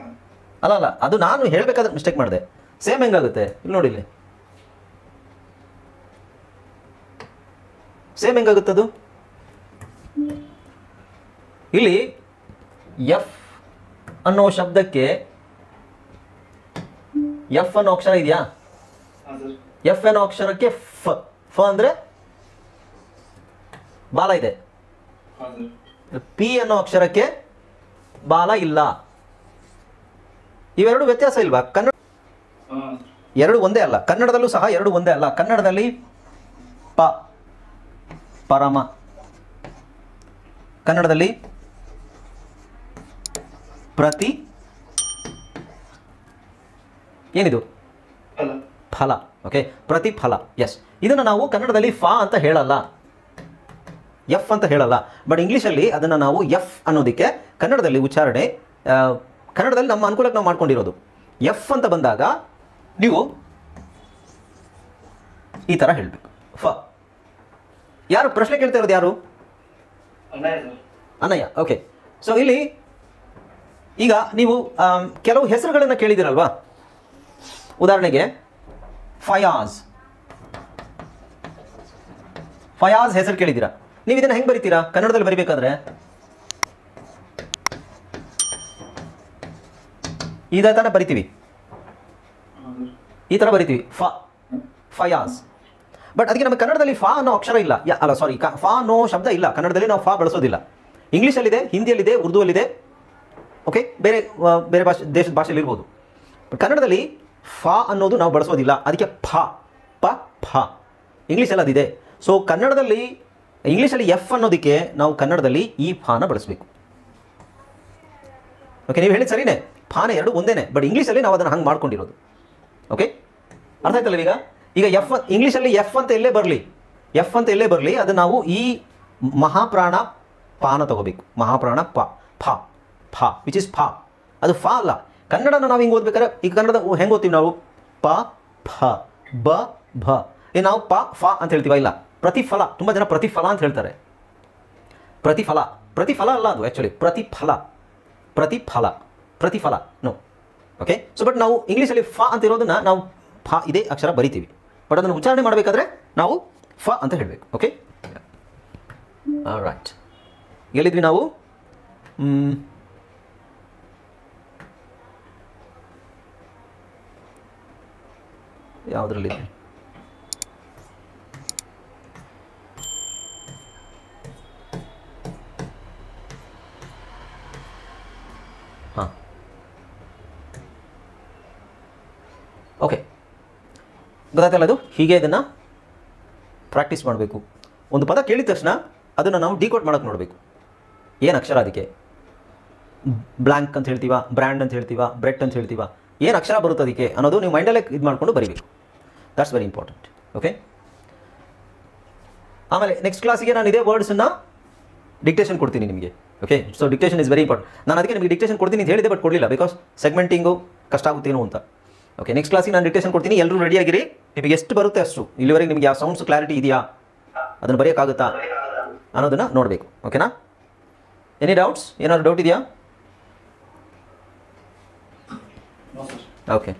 ಅಲ್ಲ ಅಲ್ಲ, ಅದು ನಾನು ಹೇಳಬೇಕಾದ್ರೆ ಮಿಸ್ಟೇಕ್ ಮಾಡಿದೆ. ಸೇಮ್ ಹೆಂಗಾಗುತ್ತೆ? ಇಲ್ಲಿ ನೋಡಿ, ಇಲ್ಲಿ ಸೇಮ್ ಹೆಂಗಾಗುತ್ತೆ ಅದು? ಇಲ್ಲಿ ಎಫ್ ಅನ್ನೋ ಶಬ್ದಕ್ಕೆ ಎಫ್ ಅನ್ನೋ ಅಕ್ಷರ ಇದೆಯಾ? ಹಾಂ ಸರ್. ಎಫ್ ಅನ್ನೋ ಅಕ್ಷರಕ್ಕೆ ಫ, ಫ ಅಂದ್ರೆ ಬಾಲ ಇದೆ. ಹಾಂ ಸರ್. ಪಿ ಅನ್ನೋ ಅಕ್ಷರಕ್ಕೆ ಬಾಲ ಇಲ್ಲ. ಇವೆರಡು ವ್ಯತ್ಯಾಸ ಇಲ್ವಾ? ಕನ್ನಡ ಹಾಂ. ಎರಡು ಒಂದೇ ಅಲ್ಲ. ಕನ್ನಡದಲ್ಲೂ ಸಹ ಎರಡು ಒಂದೇ ಅಲ್ಲ. ಕನ್ನಡದಲ್ಲಿ ಪ ಪರಮ, ಕನ್ನಡದಲ್ಲಿ ಪ್ರತಿ, ಏನಿದು? ಅಲ್ಲ. ಫಲ. ಓಕೆ, ಪ್ರತಿಫಲ. ಎಸ್, ಇದನ್ನು ನಾವು ಕನ್ನಡದಲ್ಲಿ ಫಾ ಅಂತ ಹೇಳಲ್ಲ, ಎಫ್ ಅಂತ ಹೇಳಲ್ಲ. ಬಟ್ ಇಂಗ್ಲೀಷಲ್ಲಿ ಅದನ್ನು ನಾವು ಎಫ್ ಅನ್ನೋದಕ್ಕೆ ಕನ್ನಡದಲ್ಲಿ ಉಚ್ಚಾರಣೆ, ಕನ್ನಡದಲ್ಲಿ ನಮ್ಮ ಅನುಕೂಲಕ್ಕೆ ನಾವು ಮಾಡ್ಕೊಂಡಿರೋದು. ಎಫ್ ಅಂತ ಬಂದಾಗ ನೀವು ಈ ಥರ ಹೇಳಬೇಕು, ಫ. ಯಾರು ಪ್ರಶ್ನೆ ಕೇಳ್ತಾ ಇರೋದು? ಯಾರು? ಅಣ್ಣಯ್ಯ ಸರ್. ಅನಯ್ಯ. ಓಕೆ, ಸೊ ಇಲ್ಲಿ ಈಗ ನೀವು ಕೆಲವು ಹೆಸರುಗಳನ್ನು ಕೇಳಿದಿರಲ್ವಾ? ಉದಾಹರಣೆಗೆ ಫಯಾಜ್. ಫಯಾಜ್ ಹೆಸರು ಕೇಳಿದ್ದೀರಾ? ನೀವು ಇದನ್ನು ಹೆಂಗೆ ಬರಿತೀರಾ ಕನ್ನಡದಲ್ಲಿ ಬರಿಬೇಕಾದ್ರೆ? ಇದೇ ಥರ ಬರಿತೀವಿ, ಈ ಥರ ಬರಿತೀವಿ, ಫ, ಫಯಾಜ್. ಬಟ್ ಅದಕ್ಕೆ ನಮ್ಮ ಕನ್ನಡದಲ್ಲಿ ಫಾ ಅನ್ನೋ ಅಕ್ಷರ ಇಲ್ಲ. ಅಲ್ಲ ಸಾರಿ, ಫಾ ಅನ್ನೋ ಶಬ್ದ ಇಲ್ಲ ಕನ್ನಡದಲ್ಲಿ. ನಾವು ಫಾ ಬಳಸೋದಿಲ್ಲ. ಇಂಗ್ಲೀಷಲ್ಲಿದೆ, ಹಿಂದಿಯಲ್ಲಿದೆ, ಉರ್ದುವಲ್ಲಿದೆ. ಓಕೆ, ಬೇರೆ ಬೇರೆ ದೇಶದ ಭಾಷೆಯಲ್ಲಿ ಇರ್ಬೋದು. ಬಟ್ ಕನ್ನಡದಲ್ಲಿ ಫಾ ಅನ್ನೋದು ನಾವು ಬಳಸೋದಿಲ್ಲ. ಅದಕ್ಕೆ ಫ, ಪ, ಫ. ಇಂಗ್ಲೀಷಲ್ಲಿ ಅದಿದೆ. ಸೊ ಕನ್ನಡದಲ್ಲಿ, ಇಂಗ್ಲೀಷಲ್ಲಿ ಎಫ್ ಅನ್ನೋದಕ್ಕೆ ನಾವು ಕನ್ನಡದಲ್ಲಿ ಈ ಫಾನ ಬಳಸಬೇಕು. ಓಕೆ, ನೀವು ಹೇಳಿದ ಸರಿನೇ, ಫಾನ ಎರಡು ಒಂದೇನೆ. ಬಟ್ ಇಂಗ್ಲೀಷಲ್ಲಿ ನಾವು ಅದನ್ನು ಹಂಗೆ ಮಾಡ್ಕೊಂಡಿರೋದು. ಓಕೆ, ಅರ್ಥ ಆಯ್ತಲ್ಲ ಈಗ? ಈಗ ಎಫ್ ಇಂಗ್ಲೀಷಲ್ಲಿ ಎಫ್ ಅಂತ ಎಲ್ಲೇ ಬರಲಿ, ಎಫ್ ಅಂತ ಎಲ್ಲೇ ಬರಲಿ, ಅದು ನಾವು ಈ ಮಹಾಪ್ರಾಣ ಪಾನ ತಗೋಬೇಕು. ಮಹಾಪ್ರಾಣ ಪ, ಫ, ಫ, ವಿಚ್ ಇಸ್ ಫ. ಅದು ಫ ಅಲ್ಲ. ಕನ್ನಡನ ನಾವು ಹಿಂಗೆ ಓದ್ಬೇಕಾದ್ರೆ, ಈಗ ಕನ್ನಡದ ಹೆಂಗೆ ಓದ್ತೀವಿ ನಾವು? ಪ, ಫ, ಬ, ಭ. ನಾವು ಪ, ಫ ಅಂತ ಹೇಳ್ತೀವ? ಇಲ್ಲ, ಪ್ರತಿಫಲ. ತುಂಬ ಜನ ಪ್ರತಿಫಲ ಅಂತ ಹೇಳ್ತಾರೆ. ಪ್ರತಿಫಲ, ಪ್ರತಿಫಲ ಅಲ್ಲ ಅದು ಆ್ಯಕ್ಚುಲಿ, ಪ್ರತಿಫಲ, ಪ್ರತಿಫಲ, ಪ್ರತಿಫಲ. ನೋ. ಓಕೆ, ಸೊ ಬಟ್ ನಾವು ಇಂಗ್ಲೀಷಲ್ಲಿ ಫ ಅಂತ ಇರೋದನ್ನ ನಾವು ಫ ಇದೇ ಅಕ್ಷರ ಬರಿತೀವಿ. ಬಟ್ ಅದನ್ನು ಉಚ್ಚಾರಣೆ ಮಾಡಬೇಕಾದ್ರೆ ನಾವು ಫ ಅಂತ ಹೇಳಬೇಕು. Okay, right. ಹೇಳಿದ್ವಿ ನಾವು ಯಾವುದರಲ್ಲಿ? ಹಾಂ, ಓಕೆ, ಗೊತ್ತಾಯ್ತಲ್ಲ? ಅದು ಹೀಗೆ ಇದನ್ನು ಪ್ರಾಕ್ಟೀಸ್ ಮಾಡಬೇಕು. ಒಂದು ಪದ ಕೇಳಿದ ತಕ್ಷಣ ಅದನ್ನು ನಾವು ಡಿಕೋಡ್ ಮಾಡೋಕ್ಕೆ ನೋಡಬೇಕು. ಏನು ಅಕ್ಷರ ಅದಕ್ಕೆ? ಬ್ಲ್ಯಾಂಕ್ ಅಂತ ಹೇಳ್ತೀವ, ಬ್ರ್ಯಾಂಡ್ ಅಂತ ಹೇಳ್ತೀವ, ಬ್ರೆಡ್ ಅಂತ ಹೇಳ್ತೀವ, ಏನು ಅಕ್ಷರ ಬರುತ್ತೆ ಅದಕ್ಕೆ ಅನ್ನೋದು ನೀವು ಮೈಂಡಲ್ಲೇ ಇದು ಮಾಡಿಕೊಂಡು ಬರೀಬೇಕು. That's very important. ಓಕೆ, ಆಮೇಲೆ ನೆಕ್ಸ್ಟ್ ಕ್ಲಾಸಿಗೆ ನಾನು ಇದೇ ವರ್ಡ್ಸನ್ನು ಡಿಕ್ಟೇಷನ್ ಕೊಡ್ತೀನಿ ನಿಮಗೆ. Okay, so dictation is very important. ನಾನು ಅದಕ್ಕೆ ನಿಮಗೆ ಡಿಕ್ಟೇಷನ್ ಕೊಡ್ತೀನಿ ಅಂತ ಹೇಳಿದೆ, ಬಟ್ ಕೊಡಲಿಲ್ಲ, ಬಿಕಾಸ್ ಸೆಗ್ಮೆಂಟಿಂಗು ಕಷ್ಟ ಆಗುತ್ತೇನೋ ಅಂತ. ಓಕೆ, ನೆಕ್ಸ್ಟ್ ಕ್ಲಾಸಿಗೆ ನಾನು ಡಿಕ್ಟೇಷನ್ ಕೊಡ್ತೀನಿ. ಎಲ್ಲರೂ ರೆಡಿಯಾಗಿರಿ. ನಿಮಗೆ ಎಷ್ಟು ಬರುತ್ತೆ ಅಷ್ಟು. ಇಲ್ಲಿವರೆಗೆ ನಿಮಗೆ ಯಾವ ಸೌಂಡ್ಸ್ ಕ್ಲಾರಿಟಿ ಇದೆಯಾ, ಅದನ್ನು ಬರೆಯೋಕ್ಕಾಗುತ್ತಾ ಅನ್ನೋದನ್ನು ನೋಡಬೇಕು. ಓಕೆನಾ? Any doubts? ಏನಾದ್ರು ಡೌಟ್ ಇದೆಯಾ? No sir. ಓಕೆ.